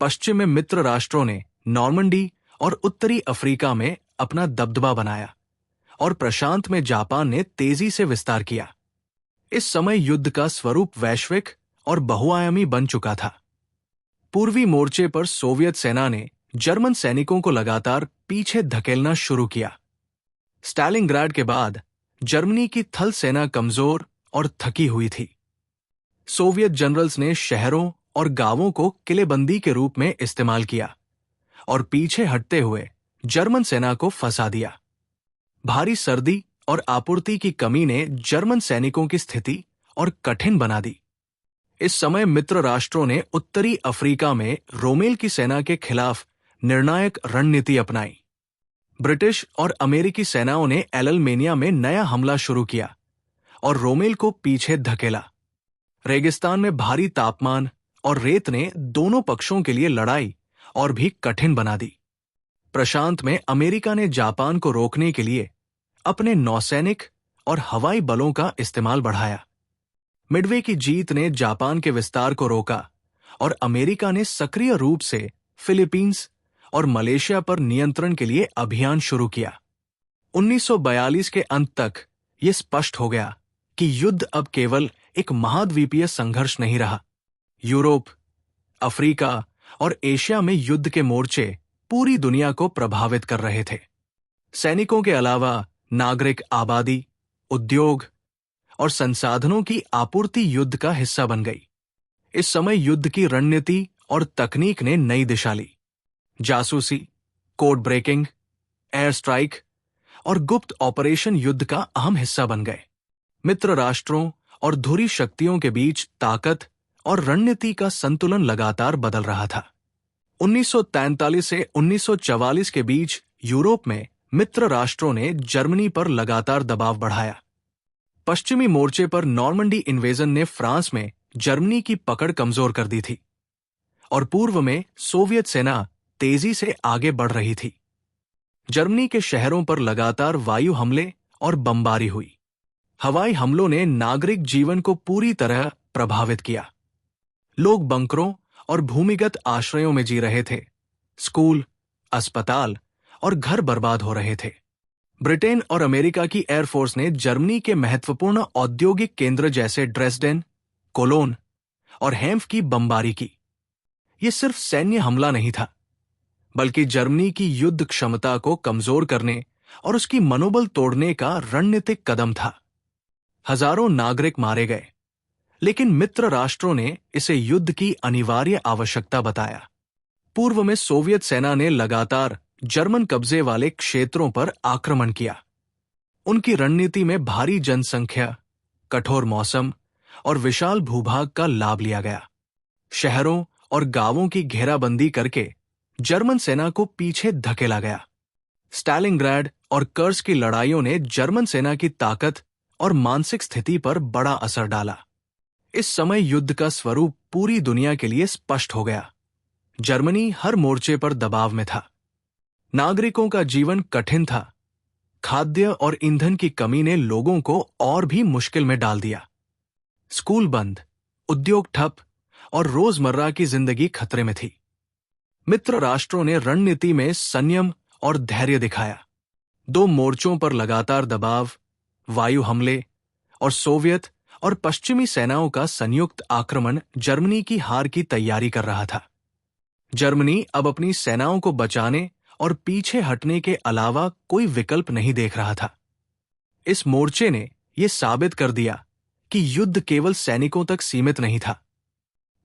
पश्चिम में मित्र राष्ट्रों ने नॉर्मंडी और उत्तरी अफ्रीका में अपना दबदबा बनाया और प्रशांत में जापान ने तेजी से विस्तार किया। इस समय युद्ध का स्वरूप वैश्विक और बहुआयामी बन चुका था। पूर्वी मोर्चे पर सोवियत सेना ने जर्मन सैनिकों को लगातार पीछे धकेलना शुरू किया। स्टालिनग्राड के बाद जर्मनी की थल सेना कमजोर और थकी हुई थी। सोवियत जनरल्स ने शहरों और गांवों को किलेबंदी के रूप में इस्तेमाल किया और पीछे हटते हुए जर्मन सेना को फंसा दिया। भारी सर्दी और आपूर्ति की कमी ने जर्मन सैनिकों की स्थिति और कठिन बना दी। इस समय मित्र राष्ट्रों ने उत्तरी अफ्रीका में रोमेल की सेना के खिलाफ निर्णायक रणनीति अपनाई। ब्रिटिश और अमेरिकी सेनाओं ने एलमेनिया में नया हमला शुरू किया और रोमेल को पीछे धकेला। रेगिस्तान में भारी तापमान और रेत ने दोनों पक्षों के लिए लड़ाई और भी कठिन बना दी। प्रशांत में अमेरिका ने जापान को रोकने के लिए अपने नौसैनिक और हवाई बलों का इस्तेमाल बढ़ाया। मिडवे की जीत ने जापान के विस्तार को रोका और अमेरिका ने सक्रिय रूप से फिलीपींस और मलेशिया पर नियंत्रण के लिए अभियान शुरू किया। 1942 के अंत तक यह स्पष्ट हो गया कि युद्ध अब केवल एक महाद्वीपीय संघर्ष नहीं रहा। यूरोप, अफ्रीका और एशिया में युद्ध के मोर्चे पूरी दुनिया को प्रभावित कर रहे थे। सैनिकों के अलावा नागरिक आबादी, उद्योग और संसाधनों की आपूर्ति युद्ध का हिस्सा बन गई। इस समय युद्ध की रणनीति और तकनीक ने नई दिशा ली। जासूसी, कोड ब्रेकिंग, एयर स्ट्राइक और गुप्त ऑपरेशन युद्ध का अहम हिस्सा बन गए। मित्र राष्ट्रों और धुरी शक्तियों के बीच ताकत और रणनीति का संतुलन लगातार बदल रहा था। 1943 से 1944 के बीच यूरोप में मित्र राष्ट्रों ने जर्मनी पर लगातार दबाव बढ़ाया। पश्चिमी मोर्चे पर नॉर्मंडी इन्वेजन ने फ्रांस में जर्मनी की पकड़ कमजोर कर दी थी और पूर्व में सोवियत सेना तेजी से आगे बढ़ रही थी। जर्मनी के शहरों पर लगातार वायु हमले और बमबारी हुई। हवाई हमलों ने नागरिक जीवन को पूरी तरह प्रभावित किया। लोग बंकरों और भूमिगत आश्रयों में जी रहे थे। स्कूल, अस्पताल और घर बर्बाद हो रहे थे। ब्रिटेन और अमेरिका की एयरफोर्स ने जर्मनी के महत्वपूर्ण औद्योगिक केंद्र जैसे ड्रेसडेन, कोलोन और हेम्फ की बमबारी की। यह सिर्फ सैन्य हमला नहीं था, बल्कि जर्मनी की युद्ध क्षमता को कमजोर करने और उसकी मनोबल तोड़ने का रणनीतिक कदम था। हजारों नागरिक मारे गए, लेकिन मित्र राष्ट्रों ने इसे युद्ध की अनिवार्य आवश्यकता बताया। पूर्व में सोवियत सेना ने लगातार जर्मन कब्जे वाले क्षेत्रों पर आक्रमण किया। उनकी रणनीति में भारी जनसंख्या, कठोर मौसम और विशाल भूभाग का लाभ लिया गया। शहरों और गांवों की घेराबंदी करके जर्मन सेना को पीछे धकेला गया। स्टालिनग्राड और कर्स्क की लड़ाइयों ने जर्मन सेना की ताकत और मानसिक स्थिति पर बड़ा असर डाला। इस समय युद्ध का स्वरूप पूरी दुनिया के लिए स्पष्ट हो गया। जर्मनी हर मोर्चे पर दबाव में था। नागरिकों का जीवन कठिन था। खाद्य और ईंधन की कमी ने लोगों को और भी मुश्किल में डाल दिया। स्कूल बंद, उद्योग ठप और रोजमर्रा की जिंदगी खतरे में थी। मित्र राष्ट्रों ने रणनीति में संयम और धैर्य दिखाया। 2 मोर्चों पर लगातार दबाव, वायु हमले और सोवियत और पश्चिमी सेनाओं का संयुक्त आक्रमण जर्मनी की हार की तैयारी कर रहा था। जर्मनी अब अपनी सेनाओं को बचाने और पीछे हटने के अलावा कोई विकल्प नहीं देख रहा था। इस मोर्चे ने यह साबित कर दिया कि युद्ध केवल सैनिकों तक सीमित नहीं था।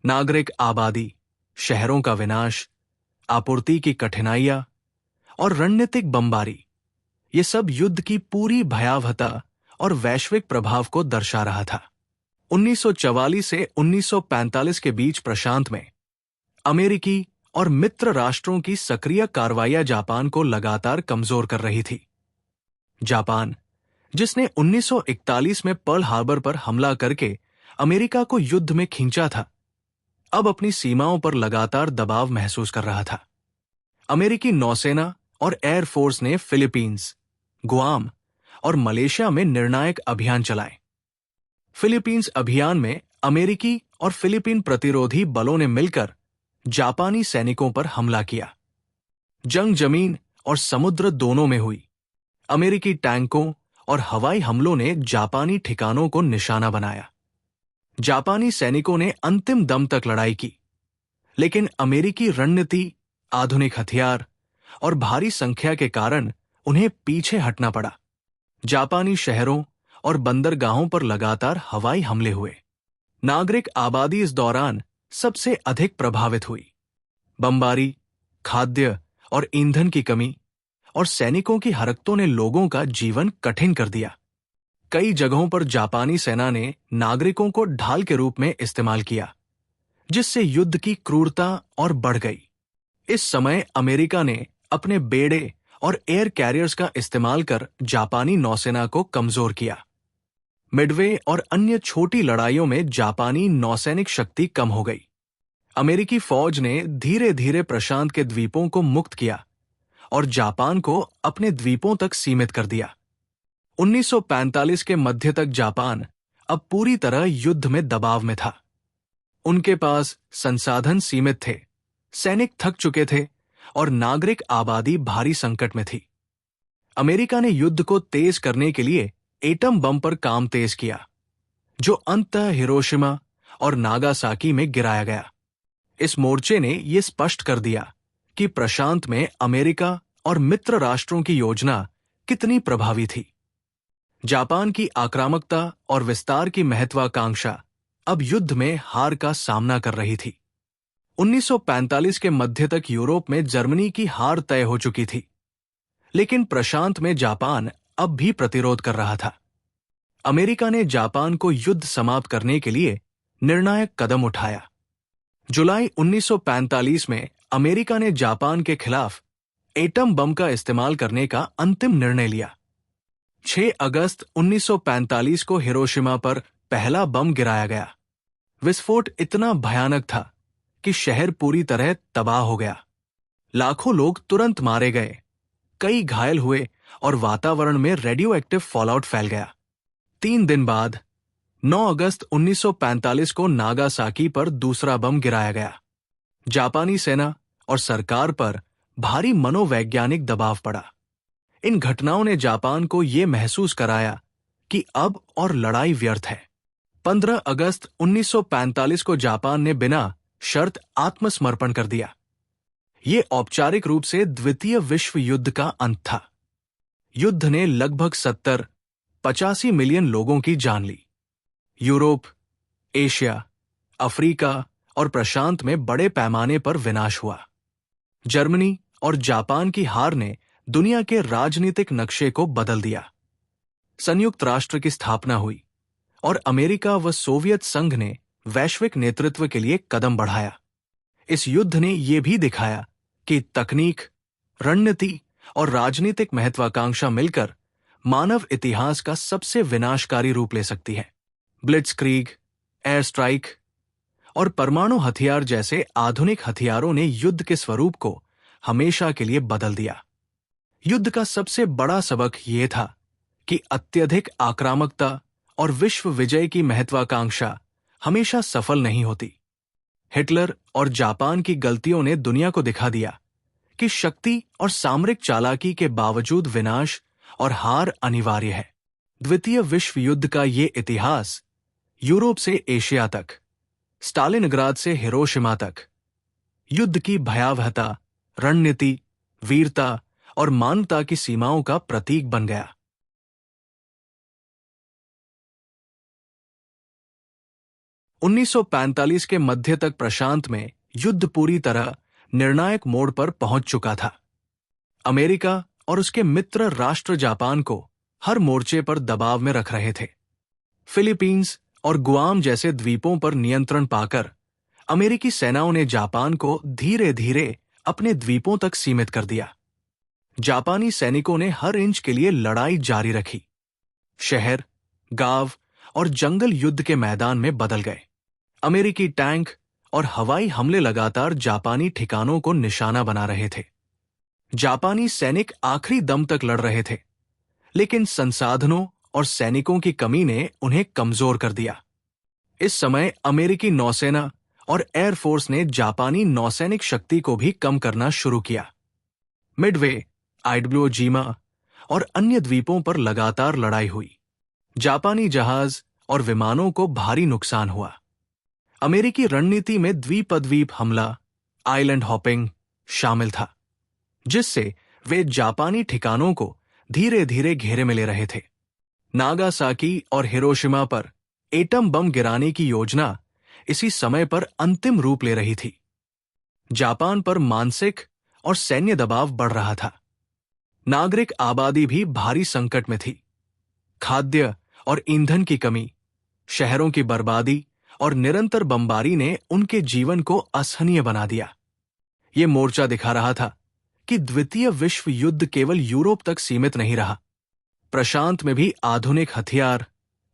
नागरिक आबादी, शहरों का विनाश, आपूर्ति की कठिनाइयां और रणनीतिक बमबारी, ये सब युद्ध की पूरी भयावहता और वैश्विक प्रभाव को दर्शा रहा था। 1944 से 1945 के बीच प्रशांत में अमेरिकी और मित्र राष्ट्रों की सक्रिय कार्रवाइयां जापान को लगातार कमजोर कर रही थी। जापान, जिसने 1941 में पर्ल हार्बर पर हमला करके अमेरिका को युद्ध में खींचा था, अब अपनी सीमाओं पर लगातार दबाव महसूस कर रहा था। अमेरिकी नौसेना और एयरफोर्स ने फिलीपींस, गुआम और मलेशिया में निर्णायक अभियान चलाए। फिलीपींस अभियान में अमेरिकी और फिलीपीन प्रतिरोधी बलों ने मिलकर जापानी सैनिकों पर हमला किया। जंग जमीन और समुद्र दोनों में हुई। अमेरिकी टैंकों और हवाई हमलों ने जापानी ठिकानों को निशाना बनाया। जापानी सैनिकों ने अंतिम दम तक लड़ाई की, लेकिन अमेरिकी रणनीति, आधुनिक हथियार और भारी संख्या के कारण उन्हें पीछे हटना पड़ा। जापानी शहरों और बंदरगाहों पर लगातार हवाई हमले हुए। नागरिक आबादी इस दौरान सबसे अधिक प्रभावित हुई। बमबारी, खाद्य और ईंधन की कमी और सैनिकों की हरकतों ने लोगों का जीवन कठिन कर दिया। कई जगहों पर जापानी सेना ने नागरिकों को ढाल के रूप में इस्तेमाल किया, जिससे युद्ध की क्रूरता और बढ़ गई। इस समय अमेरिका ने अपने बेड़े और एयर कैरियर्स का इस्तेमाल कर जापानी नौसेना को कमजोर किया। मिडवे और अन्य छोटी लड़ाइयों में जापानी नौसैनिक शक्ति कम हो गई। अमेरिकी फौज ने धीरे धीरे प्रशांत के द्वीपों को मुक्त किया और जापान को अपने द्वीपों तक सीमित कर दिया। 1945 के मध्य तक जापान अब पूरी तरह युद्ध में दबाव में था। उनके पास संसाधन सीमित थे, सैनिक थक चुके थे और नागरिक आबादी भारी संकट में थी। अमेरिका ने युद्ध को तेज करने के लिए एटम बम पर काम तेज किया, जो अंततः हिरोशिमा और नागासाकी में गिराया गया। इस मोर्चे ने यह स्पष्ट कर दिया कि प्रशांत में अमेरिका और मित्र राष्ट्रों की योजना कितनी प्रभावी थी। जापान की आक्रामकता और विस्तार की महत्वाकांक्षा अब युद्ध में हार का सामना कर रही थी। 1945 के मध्य तक यूरोप में जर्मनी की हार तय हो चुकी थी, लेकिन प्रशांत में जापान अब भी प्रतिरोध कर रहा था। अमेरिका ने जापान को युद्ध समाप्त करने के लिए निर्णायक कदम उठाया। जुलाई 1945 में अमेरिका ने जापान के खिलाफ एटम बम का इस्तेमाल करने का अंतिम निर्णय लिया। 6 अगस्त 1945 को हिरोशिमा पर पहला बम गिराया गया। विस्फोट इतना भयानक था कि शहर पूरी तरह तबाह हो गया। लाखों लोग तुरंत मारे गए, कई घायल हुए और वातावरण में रेडियो एक्टिव फॉलआउट फैल गया। 3 दिन बाद 9 अगस्त 1945 को नागासाकी पर दूसरा बम गिराया गया। जापानी सेना और सरकार पर भारी मनोवैज्ञानिक दबाव पड़ा। इन घटनाओं ने जापान को यह महसूस कराया कि अब और लड़ाई व्यर्थ है। 15 अगस्त 1945 को जापान ने बिना शर्त आत्मसमर्पण कर दिया। यह औपचारिक रूप से द्वितीय विश्व युद्ध का अंत था। युद्ध ने लगभग 70-85 मिलियन लोगों की जान ली। यूरोप, एशिया, अफ्रीका और प्रशांत में बड़े पैमाने पर विनाश हुआ। जर्मनी और जापान की हार ने दुनिया के राजनीतिक नक्शे को बदल दिया। संयुक्त राष्ट्र की स्थापना हुई और अमेरिका व सोवियत संघ ने वैश्विक नेतृत्व के लिए कदम बढ़ाया। इस युद्ध ने यह भी दिखाया कि तकनीक, रणनीति और राजनीतिक महत्वाकांक्षा मिलकर मानव इतिहास का सबसे विनाशकारी रूप ले सकती है। ब्लिट्जक्रीग, एयर स्ट्राइक और परमाणु हथियार जैसे आधुनिक हथियारों ने युद्ध के स्वरूप को हमेशा के लिए बदल दिया। युद्ध का सबसे बड़ा सबक यह था कि अत्यधिक आक्रामकता और विश्व विजय की महत्वाकांक्षा हमेशा सफल नहीं होती। हिटलर और जापान की गलतियों ने दुनिया को दिखा दिया कि शक्ति और सामरिक चालाकी के बावजूद विनाश और हार अनिवार्य है। द्वितीय विश्व युद्ध का ये इतिहास यूरोप से एशिया तक, स्टालिनग्राद से हिरोशिमा तक, युद्ध की भयावहता, रणनीति, वीरता और मानवता की सीमाओं का प्रतीक बन गया। 1945 के मध्य तक प्रशांत में युद्ध पूरी तरह निर्णायक मोड़ पर पहुंच चुका था। अमेरिका और उसके मित्र राष्ट्र जापान को हर मोर्चे पर दबाव में रख रहे थे। फिलीपींस और गुआम जैसे द्वीपों पर नियंत्रण पाकर अमेरिकी सेनाओं ने जापान को धीरे धीरे अपने द्वीपों तक सीमित कर दिया। जापानी सैनिकों ने हर इंच के लिए लड़ाई जारी रखी। शहर, गांव और जंगल युद्ध के मैदान में बदल गए। अमेरिकी टैंक और हवाई हमले लगातार जापानी ठिकानों को निशाना बना रहे थे। जापानी सैनिक आखिरी दम तक लड़ रहे थे, लेकिन संसाधनों और सैनिकों की कमी ने उन्हें कमजोर कर दिया। इस समय अमेरिकी नौसेना और एयरफोर्स ने जापानी नौसैनिक शक्ति को भी कम करना शुरू किया। मिडवे, आइवो जिमा और अन्य द्वीपों पर लगातार लड़ाई हुई। जापानी जहाज और विमानों को भारी नुकसान हुआ। अमेरिकी रणनीति में द्वीप हमला, आइलैंड हॉपिंग शामिल था, जिससे वे जापानी ठिकानों को धीरे धीरे घेरे में ले रहे थे। नागासाकी और हिरोशिमा पर एटम बम गिराने की योजना इसी समय पर अंतिम रूप ले रही थी। जापान पर मानसिक और सैन्य दबाव बढ़ रहा था। नागरिक आबादी भी भारी संकट में थी। खाद्य और ईंधन की कमी, शहरों की बर्बादी और निरंतर बमबारी ने उनके जीवन को असहनीय बना दिया। ये मोर्चा दिखा रहा था कि द्वितीय विश्व युद्ध केवल यूरोप तक सीमित नहीं रहा। प्रशांत में भी आधुनिक हथियार,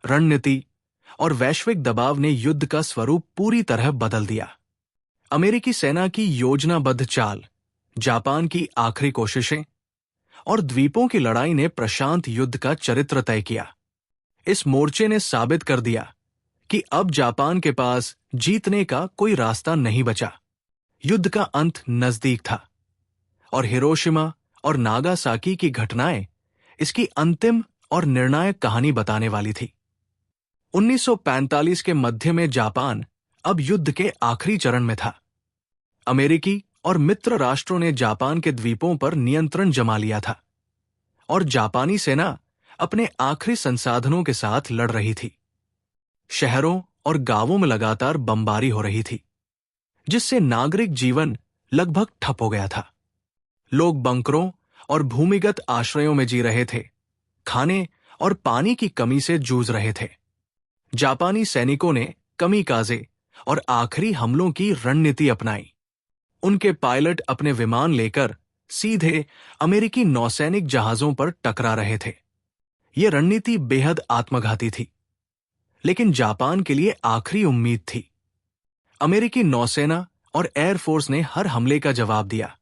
रणनीति और वैश्विक दबाव ने युद्ध का स्वरूप पूरी तरह बदल दिया। अमेरिकी सेना की योजनाबद्ध चाल, जापान की आखिरी कोशिशें और द्वीपों की लड़ाई ने प्रशांत युद्ध का चरित्र तय किया। इस मोर्चे ने साबित कर दिया कि अब जापान के पास जीतने का कोई रास्ता नहीं बचा। युद्ध का अंत नजदीक था और हिरोशिमा और नागासाकी की घटनाएं इसकी अंतिम और निर्णायक कहानी बताने वाली थी। 1945 के मध्य में जापान अब युद्ध के आखिरी चरण में था। अमेरिकी और मित्र राष्ट्रों ने जापान के द्वीपों पर नियंत्रण जमा लिया था और जापानी सेना अपने आखिरी संसाधनों के साथ लड़ रही थी। शहरों और गांवों में लगातार बमबारी हो रही थी, जिससे नागरिक जीवन लगभग ठप हो गया था। लोग बंकरों और भूमिगत आश्रयों में जी रहे थे, खाने और पानी की कमी से जूझ रहे थे। जापानी सैनिकों ने कमीकाजे और आखिरी हमलों की रणनीति अपनाई। उनके पायलट अपने विमान लेकर सीधे अमेरिकी नौसैनिक जहाजों पर टकरा रहे थे। यह रणनीति बेहद आत्मघाती थी, लेकिन जापान के लिए आखिरी उम्मीद थी। अमेरिकी नौसेना और एयरफोर्स ने हर हमले का जवाब दिया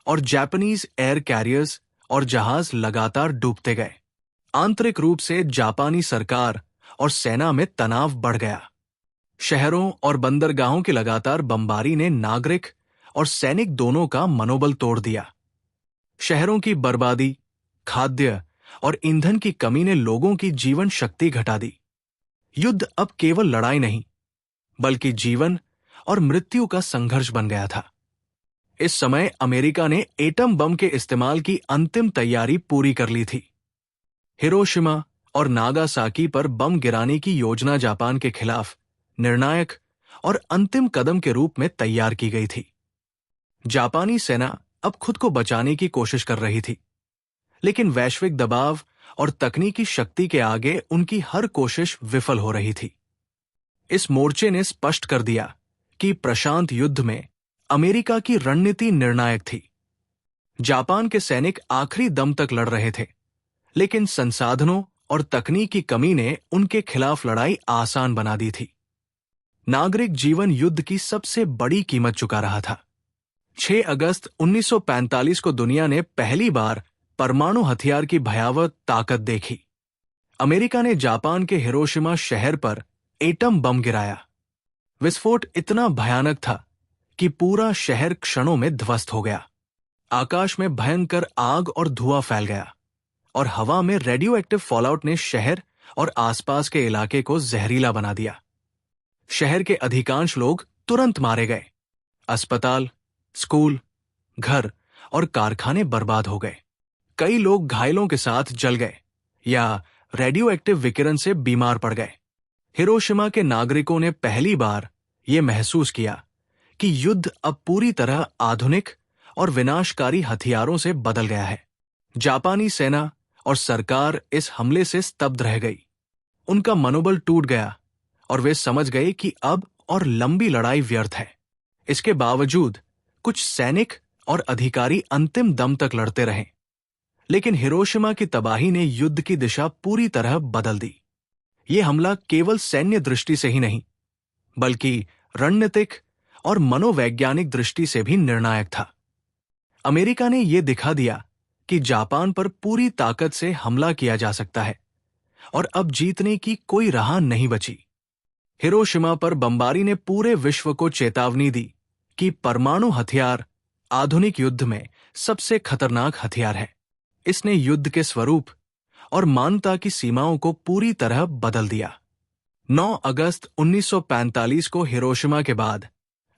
और जापानीज एयर कैरियर्स और जहाज लगातार डूबते गए। आंतरिक रूप से जापानी सरकार और सेना में तनाव बढ़ गया। शहरों और बंदरगाहों की लगातार बमबारी ने नागरिक और सैनिक दोनों का मनोबल तोड़ दिया। शहरों की बर्बादी, खाद्य और ईंधन की कमी ने लोगों की जीवन शक्ति घटा दी। युद्ध अब केवल लड़ाई नहीं, बल्कि जीवन और मृत्यु का संघर्ष बन गया था। इस समय अमेरिका ने एटम बम के इस्तेमाल की अंतिम तैयारी पूरी कर ली थी। हिरोशिमा और नागासाकी पर बम गिराने की योजना जापान के खिलाफ निर्णायक और अंतिम कदम के रूप में तैयार की गई थी। जापानी सेना अब खुद को बचाने की कोशिश कर रही थी, लेकिन वैश्विक दबाव और तकनीकी शक्ति के आगे उनकी हर कोशिश विफल हो रही थी। इस मोर्चे ने स्पष्ट कर दिया कि प्रशांत युद्ध में अमेरिका की रणनीति निर्णायक थी। जापान के सैनिक आखिरी दम तक लड़ रहे थे, लेकिन संसाधनों और तकनीक की कमी ने उनके खिलाफ लड़ाई आसान बना दी थी। नागरिक जीवन युद्ध की सबसे बड़ी कीमत चुका रहा था। 6 अगस्त 1945 को दुनिया ने पहली बार परमाणु हथियार की भयावह ताकत देखी। अमेरिका ने जापान के हिरोशिमा शहर पर एटम बम गिराया। विस्फोट इतना भयानक था कि पूरा शहर क्षणों में ध्वस्त हो गया। आकाश में भयंकर आग और धुआं फैल गया और हवा में रेडियो एक्टिव फॉलआउट ने शहर और आसपास के इलाके को जहरीला बना दिया। शहर के अधिकांश लोग तुरंत मारे गए। अस्पताल, स्कूल, घर और कारखाने बर्बाद हो गए। कई लोग घायलों के साथ जल गए या रेडियो एक्टिव विकिरण से बीमार पड़ गए। हिरोशिमा के नागरिकों ने पहली बार यह महसूस किया कि युद्ध अब पूरी तरह आधुनिक और विनाशकारी हथियारों से बदल गया है। जापानी सेना और सरकार इस हमले से स्तब्ध रह गई। उनका मनोबल टूट गया और वे समझ गए कि अब और लंबी लड़ाई व्यर्थ है। इसके बावजूद कुछ सैनिक और अधिकारी अंतिम दम तक लड़ते रहे, लेकिन हिरोशिमा की तबाही ने युद्ध की दिशा पूरी तरह बदल दी। यह हमला केवल सैन्य दृष्टि से ही नहीं, बल्कि रणनीतिक और मनोवैज्ञानिक दृष्टि से भी निर्णायक था। अमेरिका ने यह दिखा दिया कि जापान पर पूरी ताकत से हमला किया जा सकता है और अब जीतने की कोई राह नहीं बची। हिरोशिमा पर बमबारी ने पूरे विश्व को चेतावनी दी कि परमाणु हथियार आधुनिक युद्ध में सबसे खतरनाक हथियार है। इसने युद्ध के स्वरूप और मानवता की सीमाओं को पूरी तरह बदल दिया। 9 अगस्त 1945 को हिरोशिमा के बाद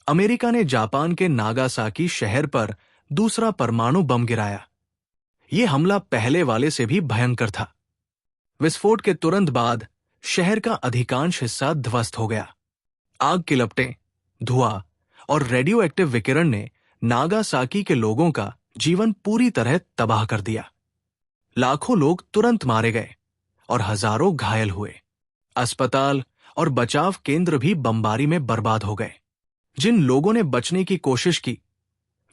अमेरिका ने जापान के नागासाकी शहर पर दूसरा परमाणु बम गिराया। यह हमला पहले वाले से भी भयंकर था। विस्फोट के तुरंत बाद शहर का अधिकांश हिस्सा ध्वस्त हो गया। आग की लपटें, धुआं और रेडियो एक्टिव विकिरण ने नागासाकी के लोगों का जीवन पूरी तरह तबाह कर दिया। लाखों लोग तुरंत मारे गए और हजारों घायल हुए। अस्पताल और बचाव केंद्र भी बमबारी में बर्बाद हो गए। जिन लोगों ने बचने की कोशिश की,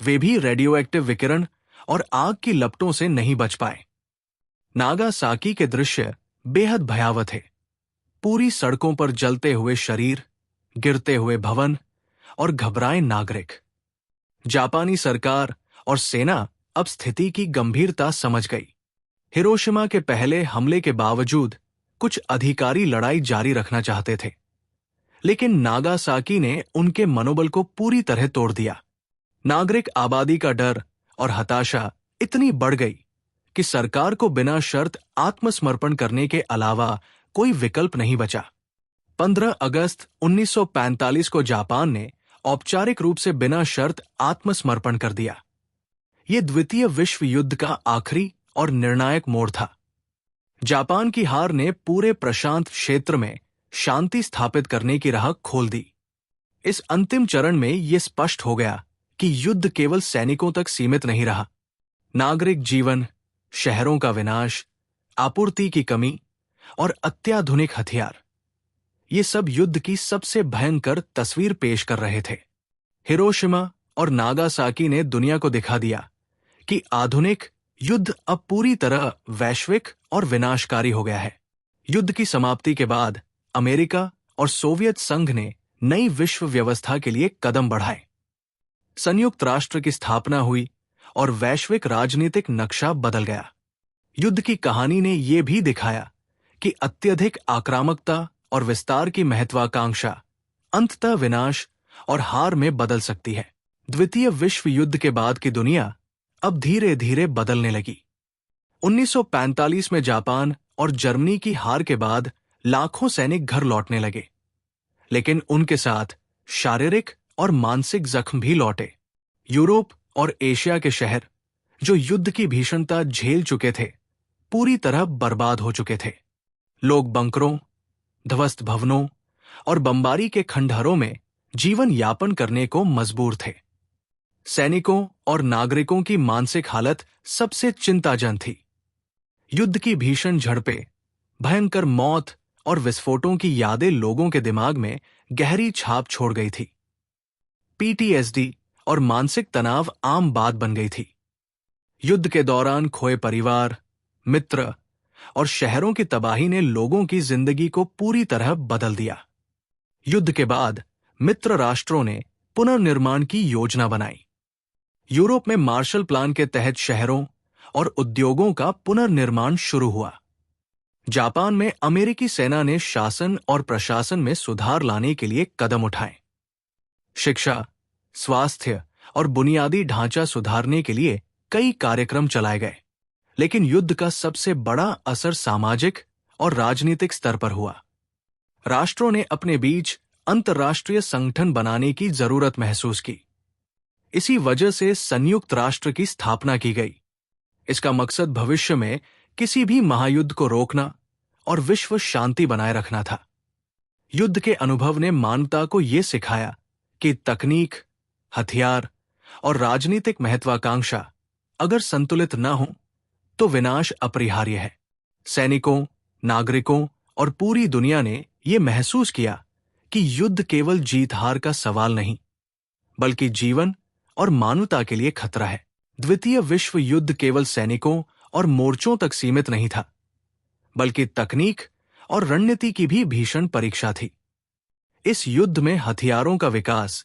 वे भी रेडियो एक्टिव विकिरण और आग की लपटों से नहीं बच पाए। नागासाकी के दृश्य बेहद भयावह थे। पूरी सड़कों पर जलते हुए शरीर, गिरते हुए भवन और घबराए नागरिक। जापानी सरकार और सेना अब स्थिति की गंभीरता समझ गई। हिरोशिमा के पहले हमले के बावजूद कुछ अधिकारी लड़ाई जारी रखना चाहते थे, लेकिन नागासाकी ने उनके मनोबल को पूरी तरह तोड़ दिया। नागरिक आबादी का डर और हताशा इतनी बढ़ गई कि सरकार को बिना शर्त आत्मसमर्पण करने के अलावा कोई विकल्प नहीं बचा। 15 अगस्त 1945 को जापान ने औपचारिक रूप से बिना शर्त आत्मसमर्पण कर दिया। यह द्वितीय विश्व युद्ध का आखिरी और निर्णायक मोड़ था। जापान की हार ने पूरे प्रशांत क्षेत्र में शांति स्थापित करने की राह खोल दी। इस अंतिम चरण में यह स्पष्ट हो गया कि युद्ध केवल सैनिकों तक सीमित नहीं रहा। नागरिक जीवन, शहरों का विनाश, आपूर्ति की कमी और अत्याधुनिक हथियार, ये सब युद्ध की सबसे भयंकर तस्वीर पेश कर रहे थे। हिरोशिमा और नागासाकी ने दुनिया को दिखा दिया कि आधुनिक युद्ध अब पूरी तरह वैश्विक और विनाशकारी हो गया है। युद्ध की समाप्ति के बाद अमेरिका और सोवियत संघ ने नई विश्व व्यवस्था के लिए कदम बढ़ाए। संयुक्त राष्ट्र की स्थापना हुई और वैश्विक राजनीतिक नक्शा बदल गया। युद्ध की कहानी ने यह भी दिखाया कि अत्यधिक आक्रामकता और विस्तार की महत्वाकांक्षा अंततः विनाश और हार में बदल सकती है। द्वितीय विश्व युद्ध के बाद की दुनिया अब धीरे धीरे बदलने लगी। 1945 में जापान और जर्मनी की हार के बाद लाखों सैनिक घर लौटने लगे, लेकिन उनके साथ शारीरिक और मानसिक जख्म भी लौटे। यूरोप और एशिया के शहर, जो युद्ध की भीषणता झेल चुके थे, पूरी तरह बर्बाद हो चुके थे। लोग बंकरों, ध्वस्त भवनों और बमबारी के खंडहरों में जीवन यापन करने को मजबूर थे। सैनिकों और नागरिकों की मानसिक हालत सबसे चिंताजनक थी। युद्ध की भीषण झड़पें, भयंकर मौत और विस्फोटों की यादें लोगों के दिमाग में गहरी छाप छोड़ गई थी। पीटीएसडी और मानसिक तनाव आम बात बन गई थी। युद्ध के दौरान खोए परिवार, मित्र और शहरों की तबाही ने लोगों की जिंदगी को पूरी तरह बदल दिया। युद्ध के बाद मित्र राष्ट्रों ने पुनर्निर्माण की योजना बनाई। यूरोप में मार्शल प्लान के तहत शहरों और उद्योगों का पुनर्निर्माण शुरू हुआ। जापान में अमेरिकी सेना ने शासन और प्रशासन में सुधार लाने के लिए कदम उठाए। शिक्षा, स्वास्थ्य और बुनियादी ढांचा सुधारने के लिए कई कार्यक्रम चलाए गए, लेकिन युद्ध का सबसे बड़ा असर सामाजिक और राजनीतिक स्तर पर हुआ। राष्ट्रों ने अपने बीच अंतर्राष्ट्रीय संगठन बनाने की जरूरत महसूस की। इसी वजह से संयुक्त राष्ट्र की स्थापना की गई। इसका मकसद भविष्य में किसी भी महायुद्ध को रोकना और विश्व शांति बनाए रखना था। युद्ध के अनुभव ने मानवता को यह सिखाया कि तकनीक, हथियार और राजनीतिक महत्वाकांक्षा अगर संतुलित न हो तो विनाश अपरिहार्य है। सैनिकों, नागरिकों और पूरी दुनिया ने यह महसूस किया कि युद्ध केवल जीत हार का सवाल नहीं, बल्कि जीवन और मानवता के लिए खतरा है। द्वितीय विश्व युद्ध केवल सैनिकों और मोर्चों तक सीमित नहीं था, बल्कि तकनीक और रणनीति की भी भीषण परीक्षा थी। इस युद्ध में हथियारों का विकास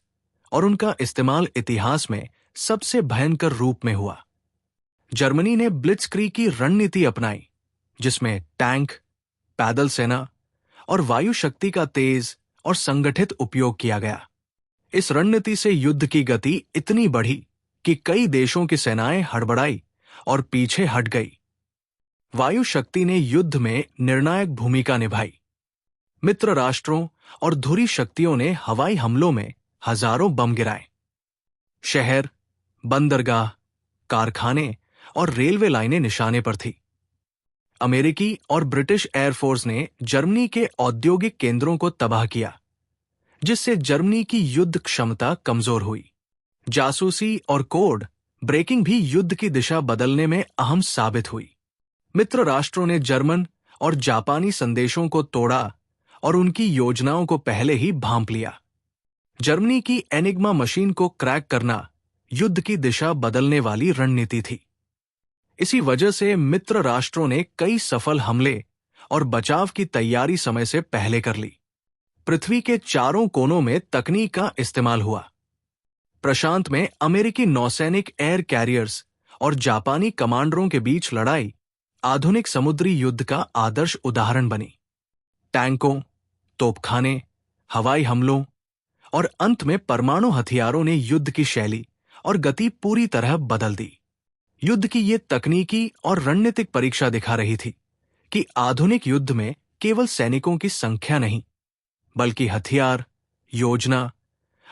और उनका इस्तेमाल इतिहास में सबसे भयंकर रूप में हुआ। जर्मनी ने ब्लिट्जक्रीग की रणनीति अपनाई, जिसमें टैंक, पैदल सेना और वायु शक्ति का तेज और संगठित उपयोग किया गया। इस रणनीति से युद्ध की गति इतनी बढ़ी कि कई देशों की सेनाएं हड़बड़ाई और पीछे हट गई। वायु शक्ति ने युद्ध में निर्णायक भूमिका निभाई। मित्र राष्ट्रों और धुरी शक्तियों ने हवाई हमलों में हजारों बम गिराए। शहर, बंदरगाह, कारखाने और रेलवे लाइनें निशाने पर थी। अमेरिकी और ब्रिटिश एयरफोर्स ने जर्मनी के औद्योगिक केंद्रों को तबाह किया, जिससे जर्मनी की युद्ध क्षमता कमजोर हुई। जासूसी और कोड ब्रेकिंग भी युद्ध की दिशा बदलने में अहम साबित हुई। मित्र राष्ट्रों ने जर्मन और जापानी संदेशों को तोड़ा और उनकी योजनाओं को पहले ही भांप लिया। जर्मनी की एनिग्मा मशीन को क्रैक करना युद्ध की दिशा बदलने वाली रणनीति थी। इसी वजह से मित्र राष्ट्रों ने कई सफल हमले और बचाव की तैयारी समय से पहले कर ली। पृथ्वी के चारों कोनों में तकनीक का इस्तेमाल हुआ। प्रशांत में अमेरिकी नौसैनिक एयर कैरियर्स और जापानी कमांडरों के बीच लड़ाई आधुनिक समुद्री युद्ध का आदर्श उदाहरण बनी। टैंकों, तोपखाने, हवाई हमलों और अंत में परमाणु हथियारों ने युद्ध की शैली और गति पूरी तरह बदल दी। युद्ध की ये तकनीकी और रणनीतिक परीक्षा दिखा रही थी कि आधुनिक युद्ध में केवल सैनिकों की संख्या नहीं, बल्कि हथियार, योजना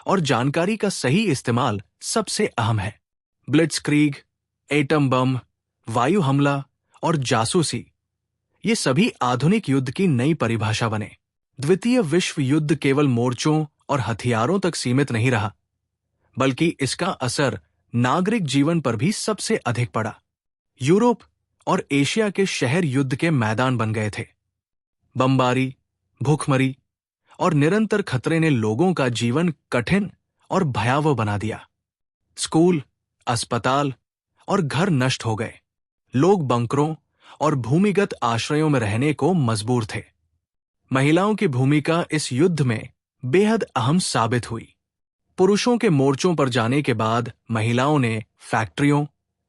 और जानकारी का सही इस्तेमाल सबसे अहम है। ब्लिट्जक्रीग, एटम बम, वायु हमला और जासूसी, ये सभी आधुनिक युद्ध की नई परिभाषा बने। द्वितीय विश्व युद्ध केवल मोर्चों और हथियारों तक सीमित नहीं रहा, बल्कि इसका असर नागरिक जीवन पर भी सबसे अधिक पड़ा। यूरोप और एशिया के शहर युद्ध के मैदान बन गए थे। बमबारी, भूखमरी और निरंतर खतरे ने लोगों का जीवन कठिन और भयावह बना दिया। स्कूल, अस्पताल और घर नष्ट हो गए। लोग बंकरों और भूमिगत आश्रयों में रहने को मजबूर थे। महिलाओं की भूमिका इस युद्ध में बेहद अहम साबित हुई। पुरुषों के मोर्चों पर जाने के बाद महिलाओं ने फैक्ट्रियों,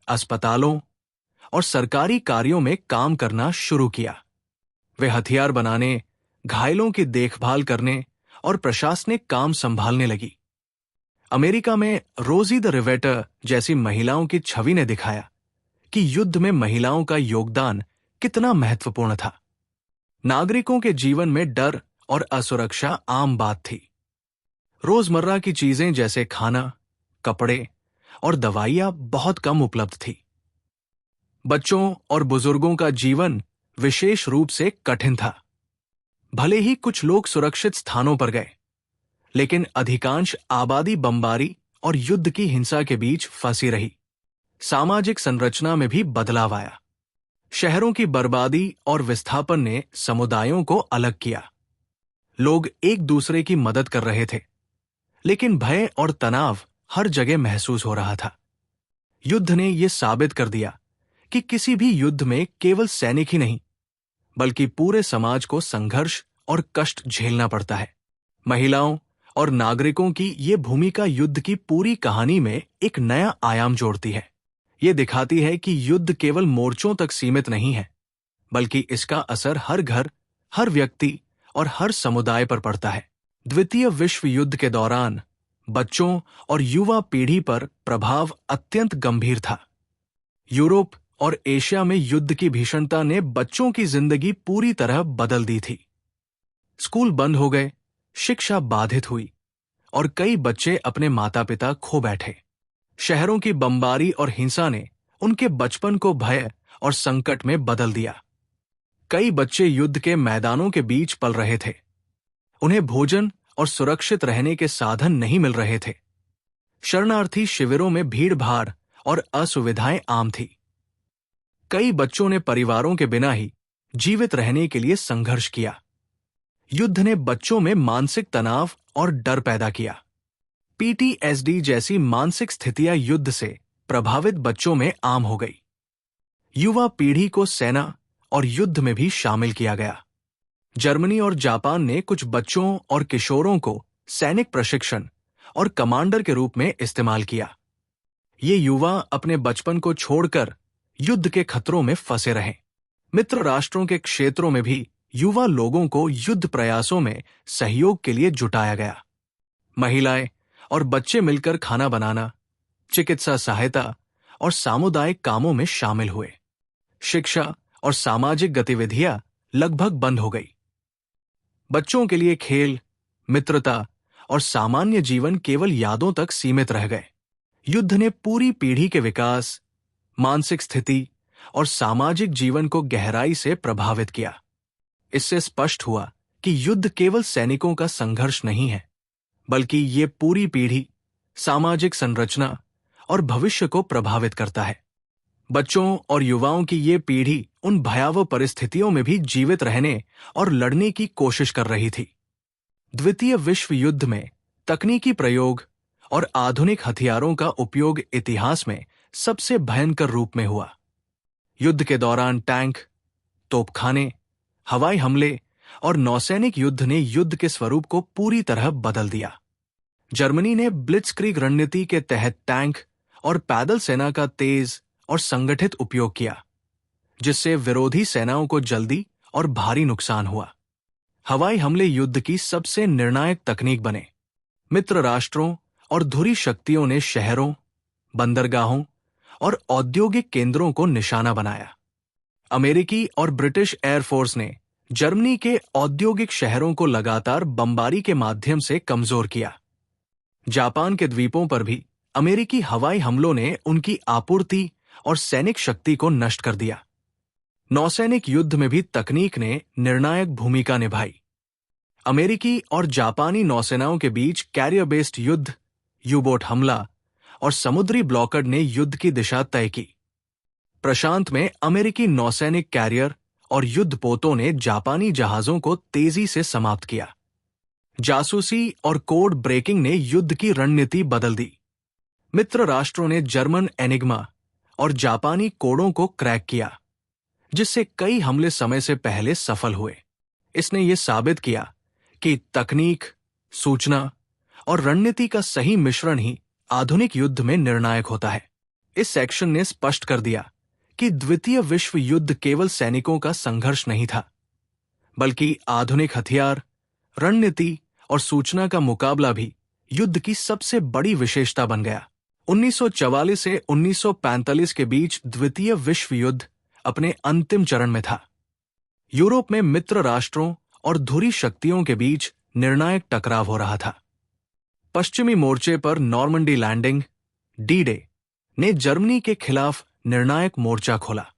अस्पतालों और सरकारी कार्यों में काम करना शुरू किया। वे हथियार बनाने, घायलों की देखभाल करने और प्रशासनिक काम संभालने लगी। अमेरिका में रोजी द रिवेटर जैसी महिलाओं की छवि ने दिखाया कि युद्ध में महिलाओं का योगदान कितना महत्वपूर्ण था। नागरिकों के जीवन में डर और असुरक्षा आम बात थी। रोजमर्रा की चीजें जैसे खाना, कपड़े और दवाइयां बहुत कम उपलब्ध थी। बच्चों और बुजुर्गों का जीवन विशेष रूप से कठिन था। भले ही कुछ लोग सुरक्षित स्थानों पर गए, लेकिन अधिकांश आबादी बमबारी और युद्ध की हिंसा के बीच फंसी रही। सामाजिक संरचना में भी बदलाव आया। शहरों की बर्बादी और विस्थापन ने समुदायों को अलग किया। लोग एक दूसरे की मदद कर रहे थे, लेकिन भय और तनाव हर जगह महसूस हो रहा था। युद्ध ने यह साबित कर दिया कि किसी भी युद्ध में केवल सैनिक ही नहीं, बल्कि पूरे समाज को संघर्ष और कष्ट झेलना पड़ता है। महिलाओं और नागरिकों की ये भूमिका युद्ध की पूरी कहानी में एक नया आयाम जोड़ती है। ये दिखाती है कि युद्ध केवल मोर्चों तक सीमित नहीं है, बल्कि इसका असर हर घर, हर व्यक्ति और हर समुदाय पर पड़ता है। द्वितीय विश्व युद्ध के दौरान बच्चों और युवा पीढ़ी पर प्रभाव अत्यंत गंभीर था। यूरोप और एशिया में युद्ध की भीषणता ने बच्चों की जिंदगी पूरी तरह बदल दी थी। स्कूल बंद हो गए, शिक्षा बाधित हुई और कई बच्चे अपने माता पिता खो बैठे। शहरों की बमबारी और हिंसा ने उनके बचपन को भय और संकट में बदल दिया। कई बच्चे युद्ध के मैदानों के बीच पल रहे थे। उन्हें भोजन और सुरक्षित रहने के साधन नहीं मिल रहे थे। शरणार्थी शिविरों में भीड़-भाड़ और असुविधाएं आम थी। कई बच्चों ने परिवारों के बिना ही जीवित रहने के लिए संघर्ष किया। युद्ध ने बच्चों में मानसिक तनाव और डर पैदा किया। पीटीएसडी जैसी मानसिक स्थितियां युद्ध से प्रभावित बच्चों में आम हो गई। युवा पीढ़ी को सेना और युद्ध में भी शामिल किया गया। जर्मनी और जापान ने कुछ बच्चों और किशोरों को सैनिक प्रशिक्षण और कमांडर के रूप में इस्तेमाल किया। ये युवा अपने बचपन को छोड़कर युद्ध के खतरों में फंसे रहे। मित्र राष्ट्रों के क्षेत्रों में भी युवा लोगों को युद्ध प्रयासों में सहयोग के लिए जुटाया गया। महिलाएं और बच्चे मिलकर खाना बनाना, चिकित्सा सहायता और सामुदायिक कामों में शामिल हुए। शिक्षा और सामाजिक गतिविधियां लगभग बंद हो गई। बच्चों के लिए खेल, मित्रता और सामान्य जीवन केवल यादों तक सीमित रह गए। युद्ध ने पूरी पीढ़ी के विकास, मानसिक स्थिति और सामाजिक जीवन को गहराई से प्रभावित किया। इससे स्पष्ट हुआ कि युद्ध केवल सैनिकों का संघर्ष नहीं है, बल्कि ये पूरी पीढ़ी, सामाजिक संरचना और भविष्य को प्रभावित करता है। बच्चों और युवाओं की ये पीढ़ी उन भयावह परिस्थितियों में भी जीवित रहने और लड़ने की कोशिश कर रही थी। द्वितीय विश्व युद्ध में तकनीकी प्रयोग और आधुनिक हथियारों का उपयोग इतिहास में सबसे भयंकर रूप में हुआ। युद्ध के दौरान टैंक, तोपखाने, हवाई हमले और नौसैनिक युद्ध ने युद्ध के स्वरूप को पूरी तरह बदल दिया। जर्मनी ने ब्लिट्जक्रीग रणनीति के तहत टैंक और पैदल सेना का तेज और संगठित उपयोग किया, जिससे विरोधी सेनाओं को जल्दी और भारी नुकसान हुआ। हवाई हमले युद्ध की सबसे निर्णायक तकनीक बने। मित्र राष्ट्रों और धुरी शक्तियों ने शहरों, बंदरगाहों और औद्योगिक केंद्रों को निशाना बनाया। अमेरिकी और ब्रिटिश एयरफोर्स ने जर्मनी के औद्योगिक शहरों को लगातार बमबारी के माध्यम से कमजोर किया। जापान के द्वीपों पर भी अमेरिकी हवाई हमलों ने उनकी आपूर्ति और सैनिक शक्ति को नष्ट कर दिया। नौसैनिक युद्ध में भी तकनीक ने निर्णायक भूमिका निभाई। अमेरिकी और जापानी नौसेनाओं के कैरियर कैरियर बेस्ड युद्ध, यू-बोट हमला और समुद्री ब्लॉकड ने युद्ध की दिशा तय की। प्रशांत में अमेरिकी नौसैनिक कैरियर और युद्धपोतों ने जापानी जहाजों को तेजी से समाप्त किया। जासूसी और कोड ब्रेकिंग ने युद्ध की रणनीति बदल दी। मित्र राष्ट्रों ने जर्मन एनिग्मा और जापानी कोडों को क्रैक किया, जिससे कई हमले समय से पहले सफल हुए। इसने ये साबित किया कि तकनीक, सूचना और रणनीति का सही मिश्रण ही आधुनिक युद्ध में निर्णायक होता है। इस सेक्शन ने स्पष्ट कर दिया कि द्वितीय विश्व युद्ध केवल सैनिकों का संघर्ष नहीं था, बल्कि आधुनिक हथियार, रणनीति और सूचना का मुकाबला भी युद्ध की सबसे बड़ी विशेषता बन गया। 1944 से 1945 के बीच द्वितीय विश्व युद्ध अपने अंतिम चरण में था। यूरोप में मित्र राष्ट्रों और धुरी शक्तियों के बीच निर्णायक टकराव हो रहा था। पश्चिमी मोर्चे पर नॉर्मंडी लैंडिंग, डी-डे ने जर्मनी के खिलाफ निर्णायक मोर्चा खोला।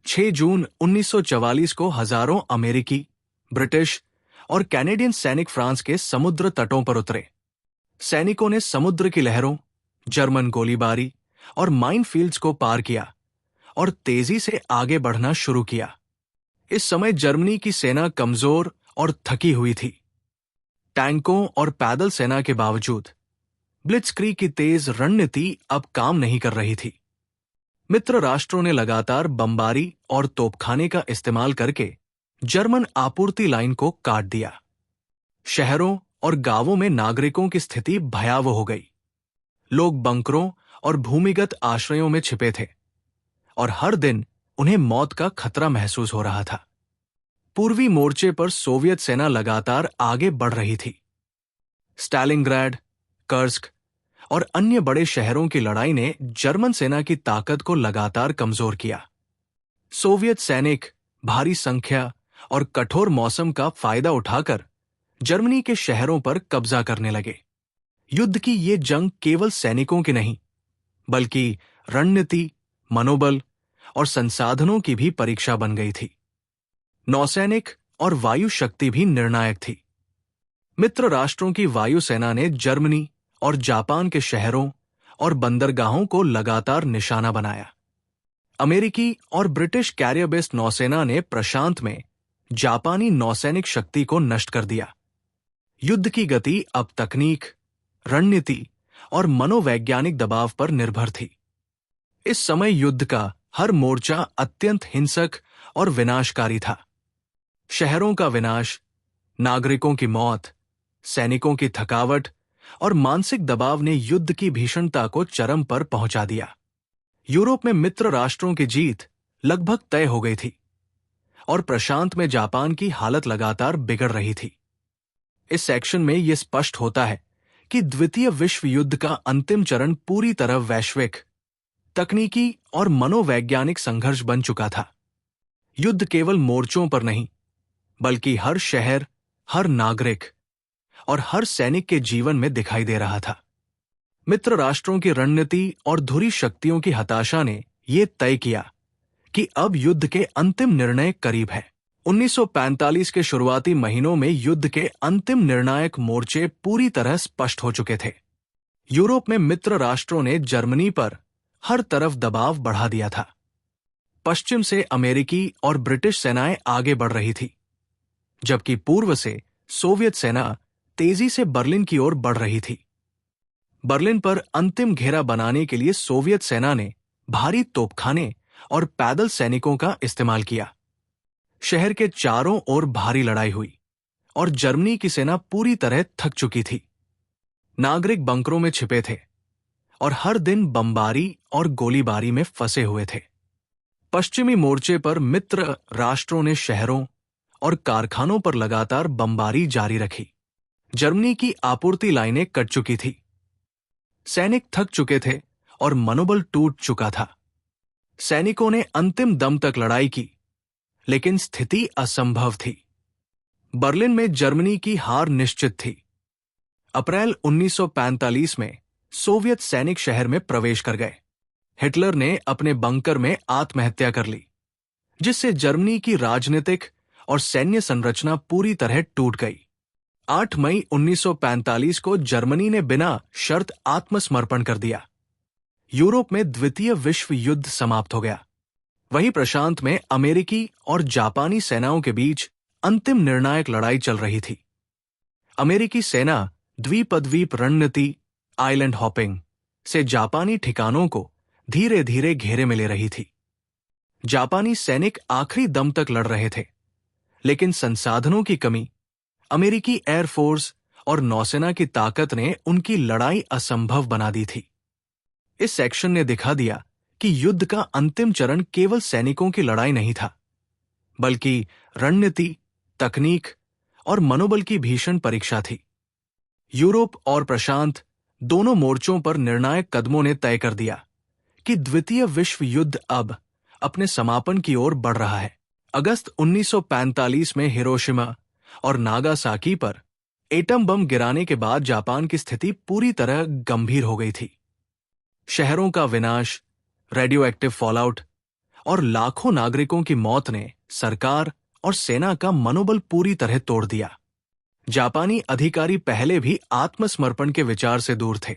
6 जून 1944 को हजारों अमेरिकी, ब्रिटिश और कैनेडियन सैनिक फ्रांस के समुद्र तटों पर उतरे। सैनिकों ने समुद्र की लहरों, जर्मन गोलीबारी और माइनफील्ड्स को पार किया और तेजी से आगे बढ़ना शुरू किया। इस समय जर्मनी की सेना कमजोर और थकी हुई थी। टैंकों और पैदल सेना के बावजूद ब्लिट्जक्रीग की तेज रणनीति अब काम नहीं कर रही थी। मित्र राष्ट्रों ने लगातार बमबारी और तोपखाने का इस्तेमाल करके जर्मन आपूर्ति लाइन को काट दिया। शहरों और गांवों में नागरिकों की स्थिति भयावह हो गई। लोग बंकरों और भूमिगत आश्रयों में छिपे थे और हर दिन उन्हें मौत का खतरा महसूस हो रहा था। पूर्वी मोर्चे पर सोवियत सेना लगातार आगे बढ़ रही थी। स्टालिनग्राड, कर्स्क और अन्य बड़े शहरों की लड़ाई ने जर्मन सेना की ताकत को लगातार कमजोर किया। सोवियत सैनिक भारी संख्या और कठोर मौसम का फायदा उठाकर जर्मनी के शहरों पर कब्जा करने लगे। युद्ध की ये जंग केवल सैनिकों की नहीं, बल्कि रणनीति, मनोबल और संसाधनों की भी परीक्षा बन गई थी। नौसैनिक और वायु शक्ति भी निर्णायक थी। मित्र राष्ट्रों की वायुसेना ने जर्मनी और जापान के शहरों और बंदरगाहों को लगातार निशाना बनाया। अमेरिकी और ब्रिटिश कैरियर बेस्ड नौसेना ने प्रशांत में जापानी नौसैनिक शक्ति को नष्ट कर दिया। युद्ध की गति अब तकनीक, रणनीति और मनोवैज्ञानिक दबाव पर निर्भर थी। इस समय युद्ध का हर मोर्चा अत्यंत हिंसक और विनाशकारी था। शहरों का विनाश, नागरिकों की मौत, सैनिकों की थकावट और मानसिक दबाव ने युद्ध की भीषणता को चरम पर पहुंचा दिया। यूरोप में मित्र राष्ट्रों की जीत लगभग तय हो गई थी और प्रशांत में जापान की हालत लगातार बिगड़ रही थी। इस सेक्शन में यह स्पष्ट होता है कि द्वितीय विश्व युद्ध का अंतिम चरण पूरी तरह वैश्विक, तकनीकी और मनोवैज्ञानिक संघर्ष बन चुका था। युद्ध केवल मोर्चों पर नहीं, बल्कि हर शहर, हर नागरिक और हर सैनिक के जीवन में दिखाई दे रहा था। मित्र राष्ट्रों की रणनीति और धुरी शक्तियों की हताशा ने यह तय किया कि अब युद्ध के अंतिम निर्णय करीब है। 1945 के शुरुआती महीनों में युद्ध के अंतिम निर्णायक मोर्चे पूरी तरह स्पष्ट हो चुके थे। यूरोप में मित्र राष्ट्रों ने जर्मनी पर हर तरफ दबाव बढ़ा दिया था। पश्चिम से अमेरिकी और ब्रिटिश सेनाएं आगे बढ़ रही थी, जबकि पूर्व से सोवियत सेना तेजी से बर्लिन की ओर बढ़ रही थी। बर्लिन पर अंतिम घेरा बनाने के लिए सोवियत सेना ने भारी तोपखाने और पैदल सैनिकों का इस्तेमाल किया। शहर के चारों ओर भारी लड़ाई हुई और जर्मनी की सेना पूरी तरह थक चुकी थी। नागरिक बंकरों में छिपे थे और हर दिन बमबारी और गोलीबारी में फंसे हुए थे। पश्चिमी मोर्चे पर मित्र राष्ट्रों ने शहरों और कारखानों पर लगातार बमबारी जारी रखी। जर्मनी की आपूर्ति लाइनें कट चुकी थी, सैनिक थक चुके थे और मनोबल टूट चुका था। सैनिकों ने अंतिम दम तक लड़ाई की, लेकिन स्थिति असंभव थी। बर्लिन में जर्मनी की हार निश्चित थी। अप्रैल 1945 में सोवियत सैनिक शहर में प्रवेश कर गए। हिटलर ने अपने बंकर में आत्महत्या कर ली, जिससे जर्मनी की राजनीतिक और सैन्य संरचना पूरी तरह टूट गई। 8 मई 1945 को जर्मनी ने बिना शर्त आत्मसमर्पण कर दिया। यूरोप में द्वितीय विश्व युद्ध समाप्त हो गया। वहीं प्रशांत में अमेरिकी और जापानी सेनाओं के बीच अंतिम निर्णायक लड़ाई चल रही थी। अमेरिकी सेना द्वीप रणनीति, आइलैंड हॉपिंग से जापानी ठिकानों को धीरे धीरे घेरे में ले रही थी। जापानी सैनिक आखिरी दम तक लड़ रहे थे, लेकिन संसाधनों की कमी, अमेरिकी एयरफोर्स और नौसेना की ताकत ने उनकी लड़ाई असंभव बना दी थी। इस सेक्शन ने दिखा दिया कि युद्ध का अंतिम चरण केवल सैनिकों की लड़ाई नहीं था, बल्कि रणनीति, तकनीक और मनोबल की भीषण परीक्षा थी। यूरोप और प्रशांत दोनों मोर्चों पर निर्णायक कदमों ने तय कर दिया कि द्वितीय विश्व युद्ध अब अपने समापन की ओर बढ़ रहा है। अगस्त 1945 में हिरोशिमा और नागासाकी पर एटम बम गिराने के बाद जापान की स्थिति पूरी तरह गंभीर हो गई थी। शहरों का विनाश, रेडियो एक्टिव फॉलआउट और लाखों नागरिकों की मौत ने सरकार और सेना का मनोबल पूरी तरह तोड़ दिया। जापानी अधिकारी पहले भी आत्मसमर्पण के विचार से दूर थे,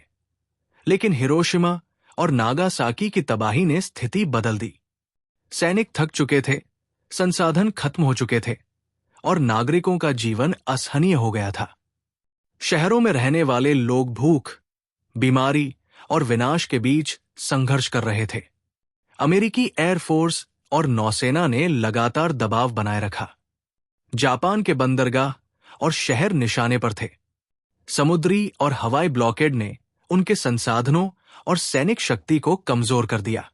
लेकिन हिरोशिमा और नागासाकी की तबाही ने स्थिति बदल दी। सैनिक थक चुके थे, संसाधन खत्म हो चुके थे और नागरिकों का जीवन असहनीय हो गया था। शहरों में रहने वाले लोग भूख, बीमारी और विनाश के बीच संघर्ष कर रहे थे। अमेरिकी एयरफोर्स और नौसेना ने लगातार दबाव बनाए रखा। जापान के बंदरगाह और शहर निशाने पर थे। समुद्री और हवाई ब्लॉकेड ने उनके संसाधनों और सैनिक शक्ति को कमजोर कर दिया।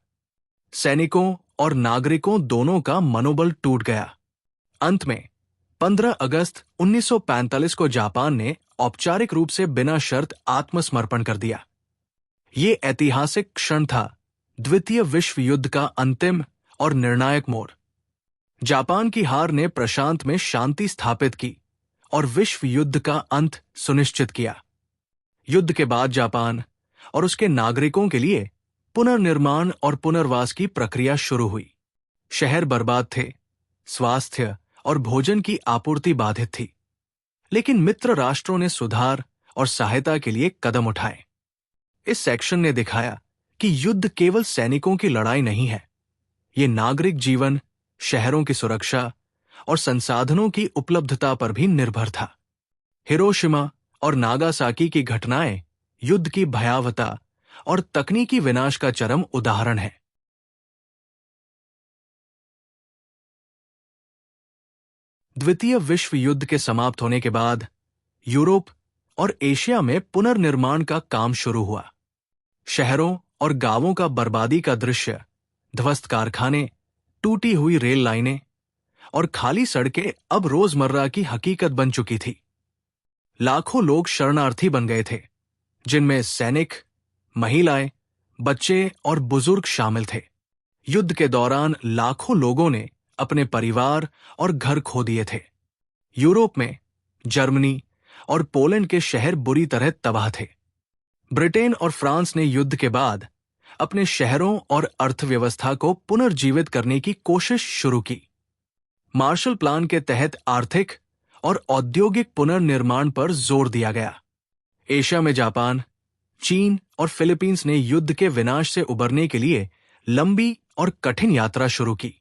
सैनिकों और नागरिकों दोनों का मनोबल टूट गया। अंत में 15 अगस्त 1945 को जापान ने औपचारिक रूप से बिना शर्त आत्मसमर्पण कर दिया। ये ऐतिहासिक क्षण था, द्वितीय विश्व युद्ध का अंतिम और निर्णायक मोड़। जापान की हार ने प्रशांत में शांति स्थापित की और विश्व युद्ध का अंत सुनिश्चित किया। युद्ध के बाद जापान और उसके नागरिकों के लिए पुनर्निर्माण और पुनर्वास की प्रक्रिया शुरू हुई। शहर बर्बाद थे, स्वास्थ्य और भोजन की आपूर्ति बाधित थी, लेकिन मित्र राष्ट्रों ने सुधार और सहायता के लिए कदम उठाए। इस सेक्शन ने दिखाया कि युद्ध केवल सैनिकों की लड़ाई नहीं है, ये नागरिक जीवन, शहरों की सुरक्षा और संसाधनों की उपलब्धता पर भी निर्भर था। हिरोशिमा और नागासाकी की घटनाएं युद्ध की भयावहता और तकनीकी विनाश का चरम उदाहरण है। द्वितीय विश्व युद्ध के समाप्त होने के बाद यूरोप और एशिया में पुनर्निर्माण का काम शुरू हुआ। शहरों और गांवों का बर्बादी का दृश्य, ध्वस्त कारखाने, टूटी हुई रेल लाइनें और खाली सड़कें अब रोजमर्रा की हकीकत बन चुकी थी। लाखों लोग शरणार्थी बन गए थे, जिनमें सैनिक, महिलाएं, बच्चे और बुजुर्ग शामिल थे। युद्ध के दौरान लाखों लोगों ने अपने परिवार और घर खो दिए थे। यूरोप में जर्मनी और पोलैंड के शहर बुरी तरह तबाह थे। ब्रिटेन और फ्रांस ने युद्ध के बाद अपने शहरों और अर्थव्यवस्था को पुनर्जीवित करने की कोशिश शुरू की। मार्शल प्लान के तहत आर्थिक और औद्योगिक पुनर्निर्माण पर जोर दिया गया। एशिया में जापान, चीन और फिलीपींस ने युद्ध के विनाश से उबरने के लिए लंबी और कठिन यात्रा शुरू की।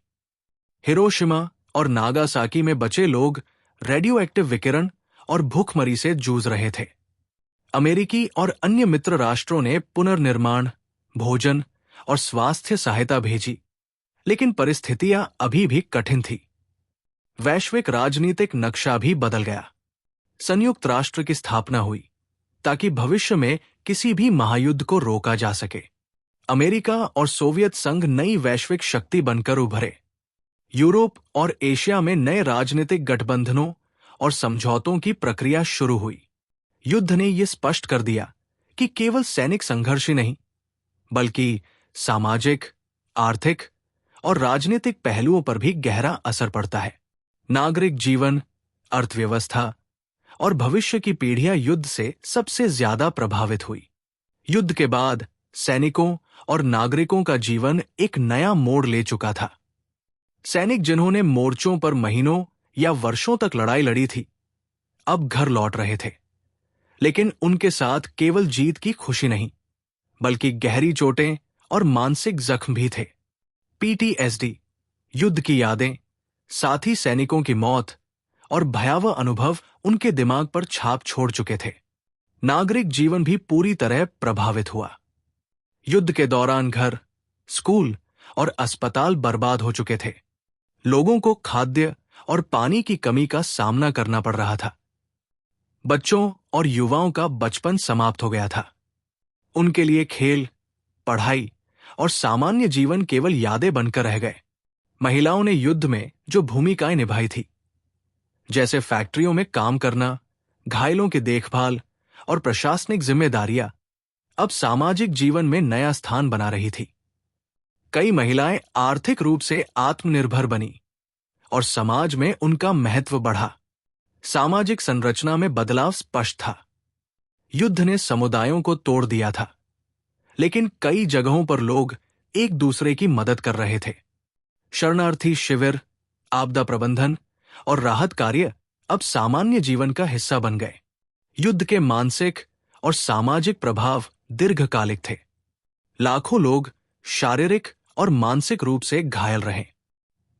हिरोशिमा और नागासाकी में बचे लोग रेडियो एक्टिव विकिरण और भूखमरी से जूझ रहे थे। अमेरिकी और अन्य मित्र राष्ट्रों ने पुनर्निर्माण, भोजन और स्वास्थ्य सहायता भेजी, लेकिन परिस्थितियां अभी भी कठिन थी। वैश्विक राजनीतिक नक्शा भी बदल गया। संयुक्त राष्ट्र की स्थापना हुई ताकि भविष्य में किसी भी महायुद्ध को रोका जा सके। अमेरिका और सोवियत संघ नई वैश्विक शक्ति बनकर उभरे। यूरोप और एशिया में नए राजनीतिक गठबंधनों और समझौतों की प्रक्रिया शुरू हुई। युद्ध ने यह स्पष्ट कर दिया कि केवल सैनिक संघर्ष ही नहीं, बल्कि सामाजिक, आर्थिक और राजनीतिक पहलुओं पर भी गहरा असर पड़ता है। नागरिक जीवन, अर्थव्यवस्था और भविष्य की पीढ़ियां युद्ध से सबसे ज्यादा प्रभावित हुई। युद्ध के बाद सैनिकों और नागरिकों का जीवन एक नया मोड़ ले चुका था। सैनिक जिन्होंने मोर्चों पर महीनों या वर्षों तक लड़ाई लड़ी थी, अब घर लौट रहे थे, लेकिन उनके साथ केवल जीत की खुशी नहीं, बल्कि गहरी चोटें और मानसिक जख्म भी थे। पीटीएसडी, युद्ध की यादें, साथी सैनिकों की मौत और भयावह अनुभव उनके दिमाग पर छाप छोड़ चुके थे। नागरिक जीवन भी पूरी तरह प्रभावित हुआ। युद्ध के दौरान घर, स्कूल और अस्पताल बर्बाद हो चुके थे। लोगों को खाद्य और पानी की कमी का सामना करना पड़ रहा था। बच्चों और युवाओं का बचपन समाप्त हो गया था। उनके लिए खेल, पढ़ाई और सामान्य जीवन केवल यादें बनकर रह गए। महिलाओं ने युद्ध में जो भूमिकाएं निभाई थी, जैसे फैक्ट्रियों में काम करना, घायलों की देखभाल और प्रशासनिक जिम्मेदारियां, अब सामाजिक जीवन में नया स्थान बना रही थी। कई महिलाएं आर्थिक रूप से आत्मनिर्भर बनी और समाज में उनका महत्व बढ़ा। सामाजिक संरचना में बदलाव स्पष्ट था। युद्ध ने समुदायों को तोड़ दिया था, लेकिन कई जगहों पर लोग एक दूसरे की मदद कर रहे थे। शरणार्थी शिविर, आपदा प्रबंधन और राहत कार्य अब सामान्य जीवन का हिस्सा बन गए। युद्ध के मानसिक और सामाजिक प्रभाव दीर्घकालिक थे। लाखों लोग शारीरिक और मानसिक रूप से घायल रहे।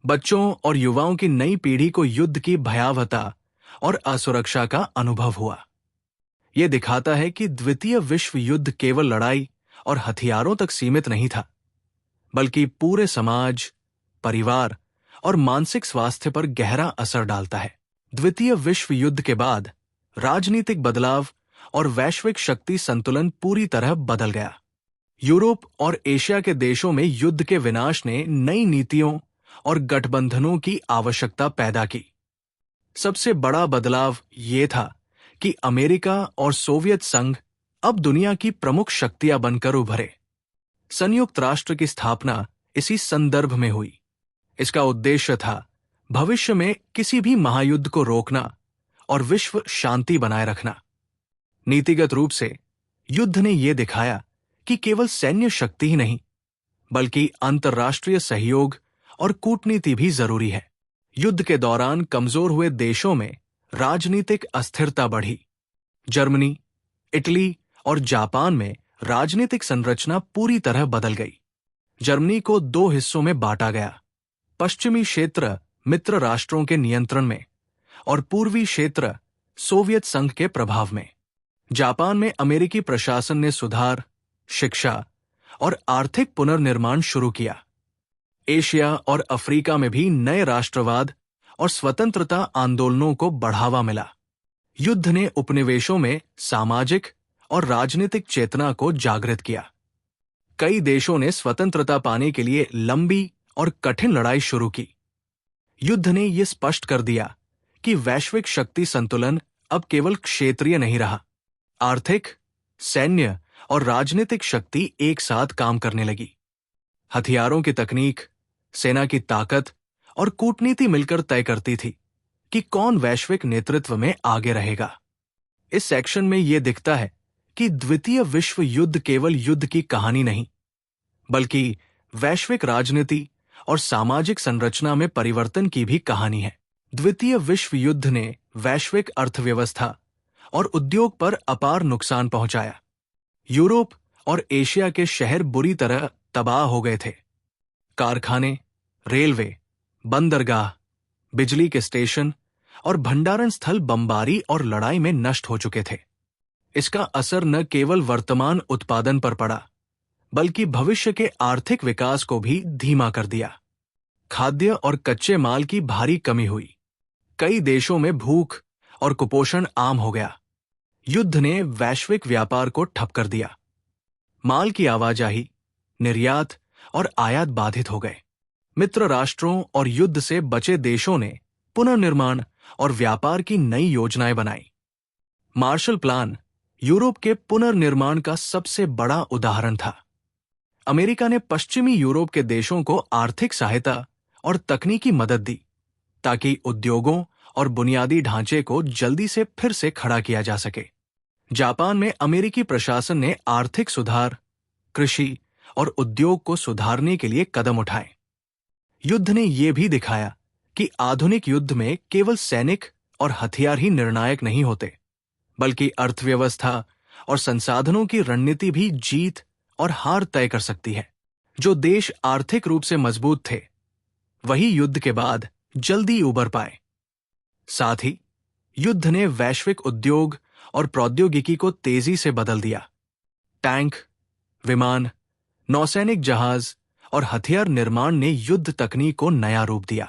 बच्चों और युवाओं की नई पीढ़ी को युद्ध की भयावहता और असुरक्षा का अनुभव हुआ। यह दिखाता है कि द्वितीय विश्व युद्ध केवल लड़ाई और हथियारों तक सीमित नहीं था, बल्कि पूरे समाज, परिवार और मानसिक स्वास्थ्य पर गहरा असर डालता है। द्वितीय विश्व युद्ध के बाद राजनीतिक बदलाव और वैश्विक शक्ति संतुलन पूरी तरह बदल गया। यूरोप और एशिया के देशों में युद्ध के विनाश ने नई नीतियों और गठबंधनों की आवश्यकता पैदा की। सबसे बड़ा बदलाव ये था कि अमेरिका और सोवियत संघ अब दुनिया की प्रमुख शक्तियां बनकर उभरे। संयुक्त राष्ट्र की स्थापना इसी संदर्भ में हुई। इसका उद्देश्य था भविष्य में किसी भी महायुद्ध को रोकना और विश्व शांति बनाए रखना। नीतिगत रूप से युद्ध ने यह दिखाया कि केवल सैन्य शक्ति ही नहीं बल्कि अंतर्राष्ट्रीय सहयोग और कूटनीति भी जरूरी है। युद्ध के दौरान कमजोर हुए देशों में राजनीतिक अस्थिरता बढ़ी। जर्मनी, इटली और जापान में राजनीतिक संरचना पूरी तरह बदल गई। जर्मनी को दो हिस्सों में बांटा गया, पश्चिमी क्षेत्र मित्र राष्ट्रों के नियंत्रण में और पूर्वी क्षेत्र सोवियत संघ के प्रभाव में। जापान में अमेरिकी प्रशासन ने सुधार, शिक्षा और आर्थिक पुनर्निर्माण शुरू किया। एशिया और अफ्रीका में भी नए राष्ट्रवाद और स्वतंत्रता आंदोलनों को बढ़ावा मिला। युद्ध ने उपनिवेशों में सामाजिक और राजनीतिक चेतना को जागृत किया। कई देशों ने स्वतंत्रता पाने के लिए लंबी और कठिन लड़ाई शुरू की। युद्ध ने यह स्पष्ट कर दिया कि वैश्विक शक्ति संतुलन अब केवल क्षेत्रीय नहीं रहा। आर्थिक, सैन्य और राजनीतिक शक्ति एक साथ काम करने लगी। हथियारों की तकनीक, सेना की ताकत और कूटनीति मिलकर तय करती थी कि कौन वैश्विक नेतृत्व में आगे रहेगा। इस सेक्शन में यह दिखता है कि द्वितीय विश्व युद्ध केवल युद्ध की कहानी नहीं, बल्कि वैश्विक राजनीति और सामाजिक संरचना में परिवर्तन की भी कहानी है। द्वितीय विश्व युद्ध ने वैश्विक अर्थव्यवस्था और उद्योग पर अपार नुकसान पहुंचाया। यूरोप और एशिया के शहर बुरी तरह तबाह हो गए थे। कारखाने, रेलवे, बंदरगाह, बिजली के स्टेशन और भंडारण स्थल बमबारी और लड़ाई में नष्ट हो चुके थे। इसका असर न केवल वर्तमान उत्पादन पर पड़ा, बल्कि भविष्य के आर्थिक विकास को भी धीमा कर दिया। खाद्य और कच्चे माल की भारी कमी हुई। कई देशों में भूख और कुपोषण आम हो गया। युद्ध ने वैश्विक व्यापार को ठप कर दिया। माल की आवाजाही, निर्यात और आयात बाधित हो गए। मित्र राष्ट्रों और युद्ध से बचे देशों ने पुनर्निर्माण और व्यापार की नई योजनाएं बनाई। मार्शल प्लान यूरोप के पुनर्निर्माण का सबसे बड़ा उदाहरण था। अमेरिका ने पश्चिमी यूरोप के देशों को आर्थिक सहायता और तकनीकी मदद दी ताकि उद्योगों और बुनियादी ढांचे को जल्दी से फिर से खड़ा किया जा सके। जापान में अमेरिकी प्रशासन ने आर्थिक सुधार, कृषि और उद्योग को सुधारने के लिए कदम उठाए। युद्ध ने यह भी दिखाया कि आधुनिक युद्ध में केवल सैनिक और हथियार ही निर्णायक नहीं होते, बल्कि अर्थव्यवस्था और संसाधनों की रणनीति भी जीत और हार तय कर सकती है। जो देश आर्थिक रूप से मजबूत थे, वही युद्ध के बाद जल्दी उबर पाए। साथ ही युद्ध ने वैश्विक उद्योग और प्रौद्योगिकी को तेजी से बदल दिया। टैंक, विमान, नौसैनिक जहाज और हथियार निर्माण ने युद्ध तकनीक को नया रूप दिया।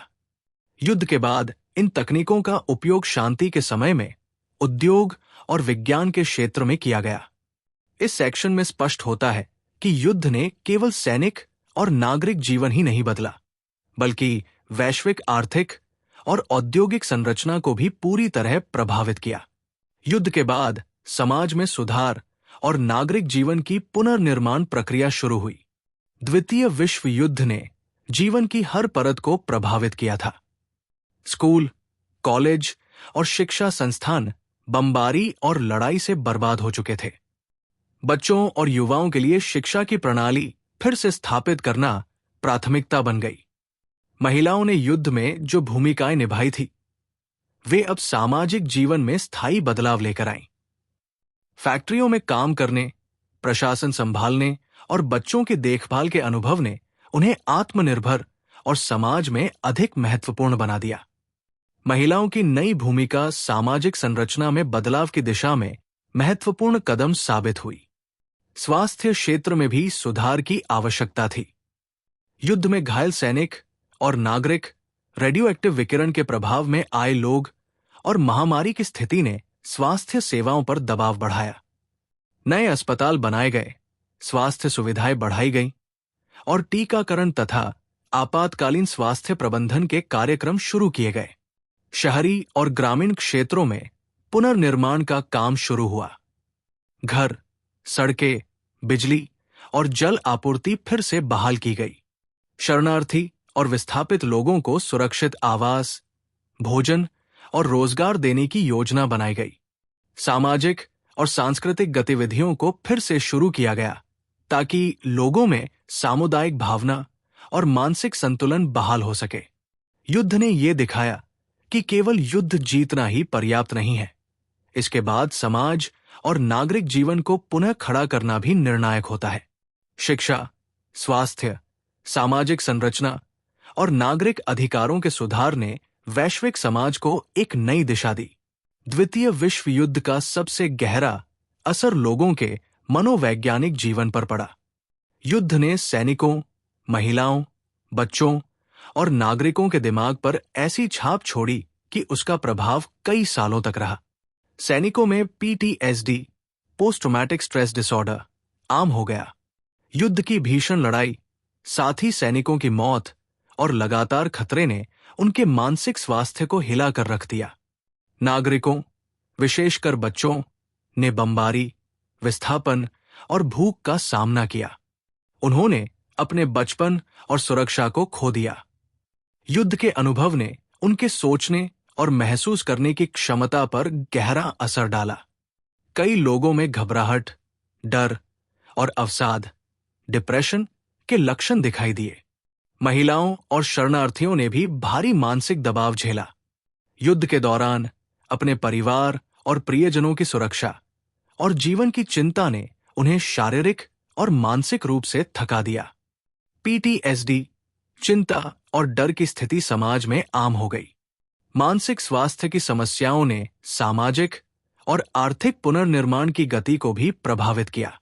युद्ध के बाद इन तकनीकों का उपयोग शांति के समय में उद्योग और विज्ञान के क्षेत्र में किया गया। इस सेक्शन में स्पष्ट होता है कि युद्ध ने केवल सैनिक और नागरिक जीवन ही नहीं बदला, बल्कि वैश्विक आर्थिक और औद्योगिक संरचना को भी पूरी तरह प्रभावित किया। युद्ध के बाद समाज में सुधार और नागरिक जीवन की पुनर्निर्माण प्रक्रिया शुरू हुई। द्वितीय विश्व युद्ध ने जीवन की हर परत को प्रभावित किया था। स्कूल, कॉलेज और शिक्षा संस्थान बमबारी और लड़ाई से बर्बाद हो चुके थे। बच्चों और युवाओं के लिए शिक्षा की प्रणाली फिर से स्थापित करना प्राथमिकता बन गई। महिलाओं ने युद्ध में जो भूमिकाएं निभाई थी, वे अब सामाजिक जीवन में स्थायी बदलाव लेकर आईं। फैक्ट्रियों में काम करने, प्रशासन संभालने और बच्चों की देखभाल के अनुभव ने उन्हें आत्मनिर्भर और समाज में अधिक महत्वपूर्ण बना दिया। महिलाओं की नई भूमिका सामाजिक संरचना में बदलाव की दिशा में महत्वपूर्ण कदम साबित हुई। स्वास्थ्य क्षेत्र में भी सुधार की आवश्यकता थी। युद्ध में घायल सैनिक और नागरिक, रेडियोएक्टिव विकिरण के प्रभाव में आए लोग और महामारी की स्थिति ने स्वास्थ्य सेवाओं पर दबाव बढ़ाया। नए अस्पताल बनाए गए, स्वास्थ्य सुविधाएं बढ़ाई गईं और टीकाकरण तथा आपातकालीन स्वास्थ्य प्रबंधन के कार्यक्रम शुरू किए गए। शहरी और ग्रामीण क्षेत्रों में पुनर्निर्माण का काम शुरू हुआ। घर, सड़कें, बिजली और जल आपूर्ति फिर से बहाल की गई। शरणार्थी और विस्थापित लोगों को सुरक्षित आवास, भोजन और रोजगार देने की योजना बनाई गई। सामाजिक और सांस्कृतिक गतिविधियों को फिर से शुरू किया गया ताकि लोगों में सामुदायिक भावना और मानसिक संतुलन बहाल हो सके। युद्ध ने यह दिखाया कि केवल युद्ध जीतना ही पर्याप्त नहीं है। इसके बाद समाज और नागरिक जीवन को पुनः खड़ा करना भी निर्णायक होता है। शिक्षा, स्वास्थ्य, सामाजिक संरचना और नागरिक अधिकारों के सुधार ने वैश्विक समाज को एक नई दिशा दी। द्वितीय विश्व युद्ध का सबसे गहरा असर लोगों के मनोवैज्ञानिक जीवन पर पड़ा। युद्ध ने सैनिकों, महिलाओं, बच्चों और नागरिकों के दिमाग पर ऐसी छाप छोड़ी कि उसका प्रभाव कई सालों तक रहा। सैनिकों में PTSD, post traumatic stress disorder, आम हो गया। युद्ध की भीषण लड़ाई, साथ ही सैनिकों की मौत और लगातार खतरे ने उनके मानसिक स्वास्थ्य को हिला कर रख दिया। नागरिकों, विशेषकर बच्चों, ने बमबारी, विस्थापन और भूख का सामना किया। उन्होंने अपने बचपन और सुरक्षा को खो दिया। युद्ध के अनुभव ने उनके सोचने और महसूस करने की क्षमता पर गहरा असर डाला। कई लोगों में घबराहट, डर और अवसाद, डिप्रेशन के लक्षण दिखाई दिए। महिलाओं और शरणार्थियों ने भी भारी मानसिक दबाव झेला। युद्ध के दौरान अपने परिवार और प्रियजनों की सुरक्षा और जीवन की चिंता ने उन्हें शारीरिक और मानसिक रूप से थका दिया। PTSD, चिंता और डर की स्थिति समाज में आम हो गई। मानसिक स्वास्थ्य की समस्याओं ने सामाजिक और आर्थिक पुनर्निर्माण की गति को भी प्रभावित किया।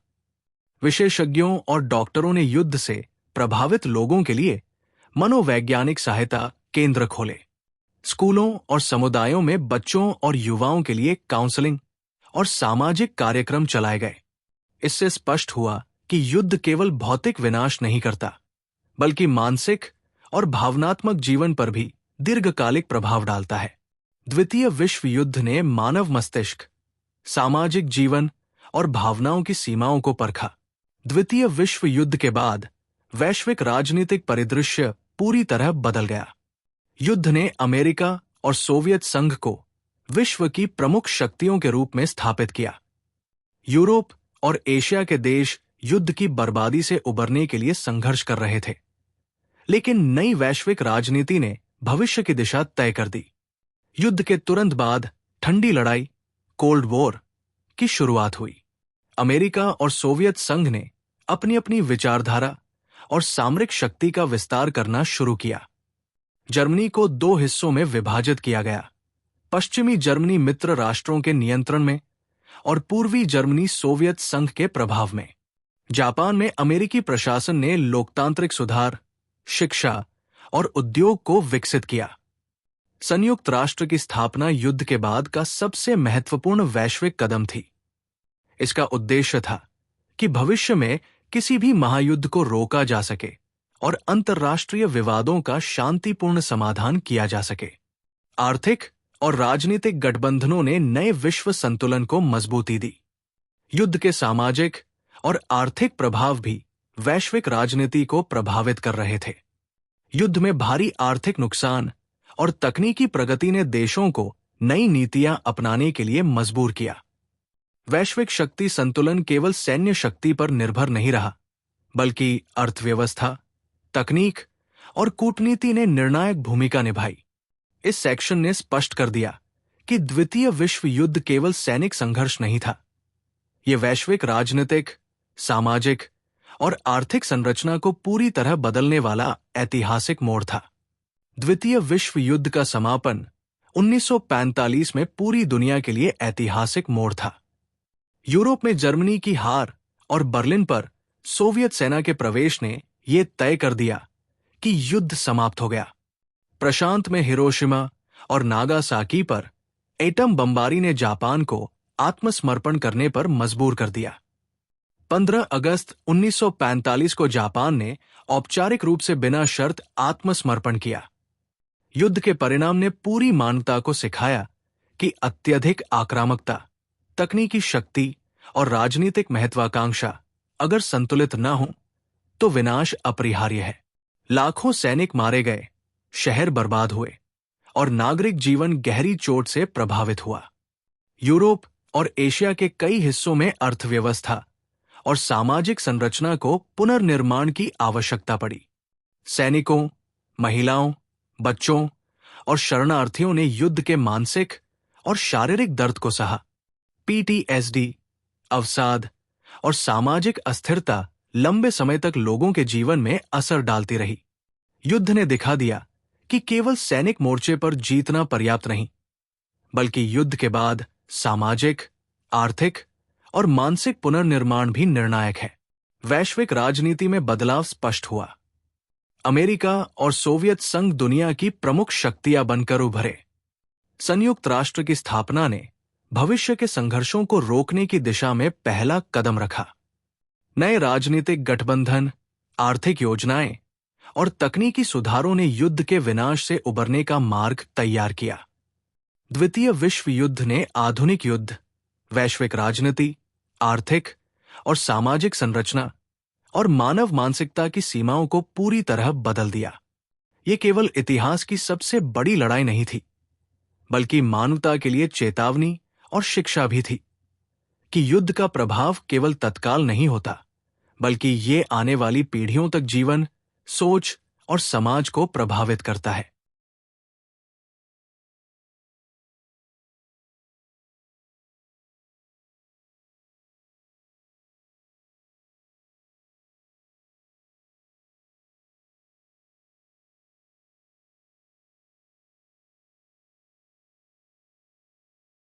विशेषज्ञों और डॉक्टरों ने युद्ध से प्रभावित लोगों के लिए मनोवैज्ञानिक सहायता केंद्र खोले। स्कूलों और समुदायों में बच्चों और युवाओं के लिए काउंसलिंग और सामाजिक कार्यक्रम चलाए गए। इससे स्पष्ट हुआ कि युद्ध केवल भौतिक विनाश नहीं करता, बल्कि मानसिक और भावनात्मक जीवन पर भी दीर्घकालिक प्रभाव डालता है। द्वितीय विश्व युद्ध ने मानव मस्तिष्क, सामाजिक जीवन और भावनाओं की सीमाओं को परखा। द्वितीय विश्व युद्ध के बाद वैश्विक राजनीतिक परिदृश्य पूरी तरह बदल गया। युद्ध ने अमेरिका और सोवियत संघ को विश्व की प्रमुख शक्तियों के रूप में स्थापित किया। यूरोप और एशिया के देश युद्ध की बर्बादी से उबरने के लिए संघर्ष कर रहे थे, लेकिन नई वैश्विक राजनीति ने भविष्य की दिशा तय कर दी। युद्ध के तुरंत बाद ठंडी लड़ाई, कोल्ड वॉर की शुरुआत हुई। अमेरिका और सोवियत संघ ने अपनी अपनी विचारधारा और सामरिक शक्ति का विस्तार करना शुरू किया। जर्मनी को दो हिस्सों में विभाजित किया गया। पश्चिमी जर्मनी मित्र राष्ट्रों के नियंत्रण में और पूर्वी जर्मनी सोवियत संघ के प्रभाव में। जापान में अमेरिकी प्रशासन ने लोकतांत्रिक सुधार, शिक्षा और उद्योग को विकसित किया। संयुक्त राष्ट्र की स्थापना युद्ध के बाद का सबसे महत्वपूर्ण वैश्विक कदम थी। इसका उद्देश्य था कि भविष्य में किसी भी महायुद्ध को रोका जा सके और अंतर्राष्ट्रीय विवादों का शांतिपूर्ण समाधान किया जा सके। आर्थिक और राजनीतिक गठबंधनों ने नए विश्व संतुलन को मजबूती दी। युद्ध के सामाजिक और आर्थिक प्रभाव भी वैश्विक राजनीति को प्रभावित कर रहे थे। युद्ध में भारी आर्थिक नुकसान और तकनीकी प्रगति ने देशों को नई नीतियां अपनाने के लिए मजबूर किया। वैश्विक शक्ति संतुलन केवल सैन्य शक्ति पर निर्भर नहीं रहा, बल्कि अर्थव्यवस्था, तकनीक और कूटनीति ने निर्णायक भूमिका निभाई। इस सेक्शन ने स्पष्ट कर दिया कि द्वितीय विश्व युद्ध केवल सैनिक संघर्ष नहीं था। यह वैश्विक राजनीतिक, सामाजिक और आर्थिक संरचना को पूरी तरह बदलने वाला ऐतिहासिक मोड़ था। द्वितीय विश्व युद्ध का समापन 1945 में पूरी दुनिया के लिए ऐतिहासिक मोड़ था। यूरोप में जर्मनी की हार और बर्लिन पर सोवियत सेना के प्रवेश ने यह तय कर दिया कि युद्ध समाप्त हो गया। प्रशांत में हिरोशिमा और नागासाकी पर एटम बमबारी ने जापान को आत्मसमर्पण करने पर मजबूर कर दिया। 15 अगस्त 1945 को जापान ने औपचारिक रूप से बिना शर्त आत्मसमर्पण किया। युद्ध के परिणाम ने पूरी मानवता को सिखाया कि अत्यधिक आक्रामकता, तकनीकी शक्ति और राजनीतिक महत्वाकांक्षा अगर संतुलित न हो तो विनाश अपरिहार्य है। लाखों सैनिक मारे गए, शहर बर्बाद हुए और नागरिक जीवन गहरी चोट से प्रभावित हुआ। यूरोप और एशिया के कई हिस्सों में अर्थव्यवस्था और सामाजिक संरचना को पुनर्निर्माण की आवश्यकता पड़ी। सैनिकों, महिलाओं, बच्चों और शरणार्थियों ने युद्ध के मानसिक और शारीरिक दर्द को सहा। पीटीएसडी, अवसाद और सामाजिक अस्थिरता लंबे समय तक लोगों के जीवन में असर डालती रही। युद्ध ने दिखा दिया कि केवल सैनिक मोर्चे पर जीतना पर्याप्त नहीं, बल्कि युद्ध के बाद सामाजिक, आर्थिक और मानसिक पुनर्निर्माण भी निर्णायक है। वैश्विक राजनीति में बदलाव स्पष्ट हुआ। अमेरिका और सोवियत संघ दुनिया की प्रमुख शक्तियां बनकर उभरे। संयुक्त राष्ट्र की स्थापना ने भविष्य के संघर्षों को रोकने की दिशा में पहला कदम रखा। नए राजनीतिक गठबंधन, आर्थिक योजनाएं और तकनीकी सुधारों ने युद्ध के विनाश से उबरने का मार्ग तैयार किया। द्वितीय विश्व युद्ध ने आधुनिक युद्ध, वैश्विक राजनीति, आर्थिक और सामाजिक संरचना और मानव मानसिकता की सीमाओं को पूरी तरह बदल दिया। ये केवल इतिहास की सबसे बड़ी लड़ाई नहीं थी, बल्कि मानवता के लिए चेतावनी और शिक्षा भी थी कि युद्ध का प्रभाव केवल तत्काल नहीं होता, बल्कि ये आने वाली पीढ़ियों तक जीवन, सोच और समाज को प्रभावित करता है।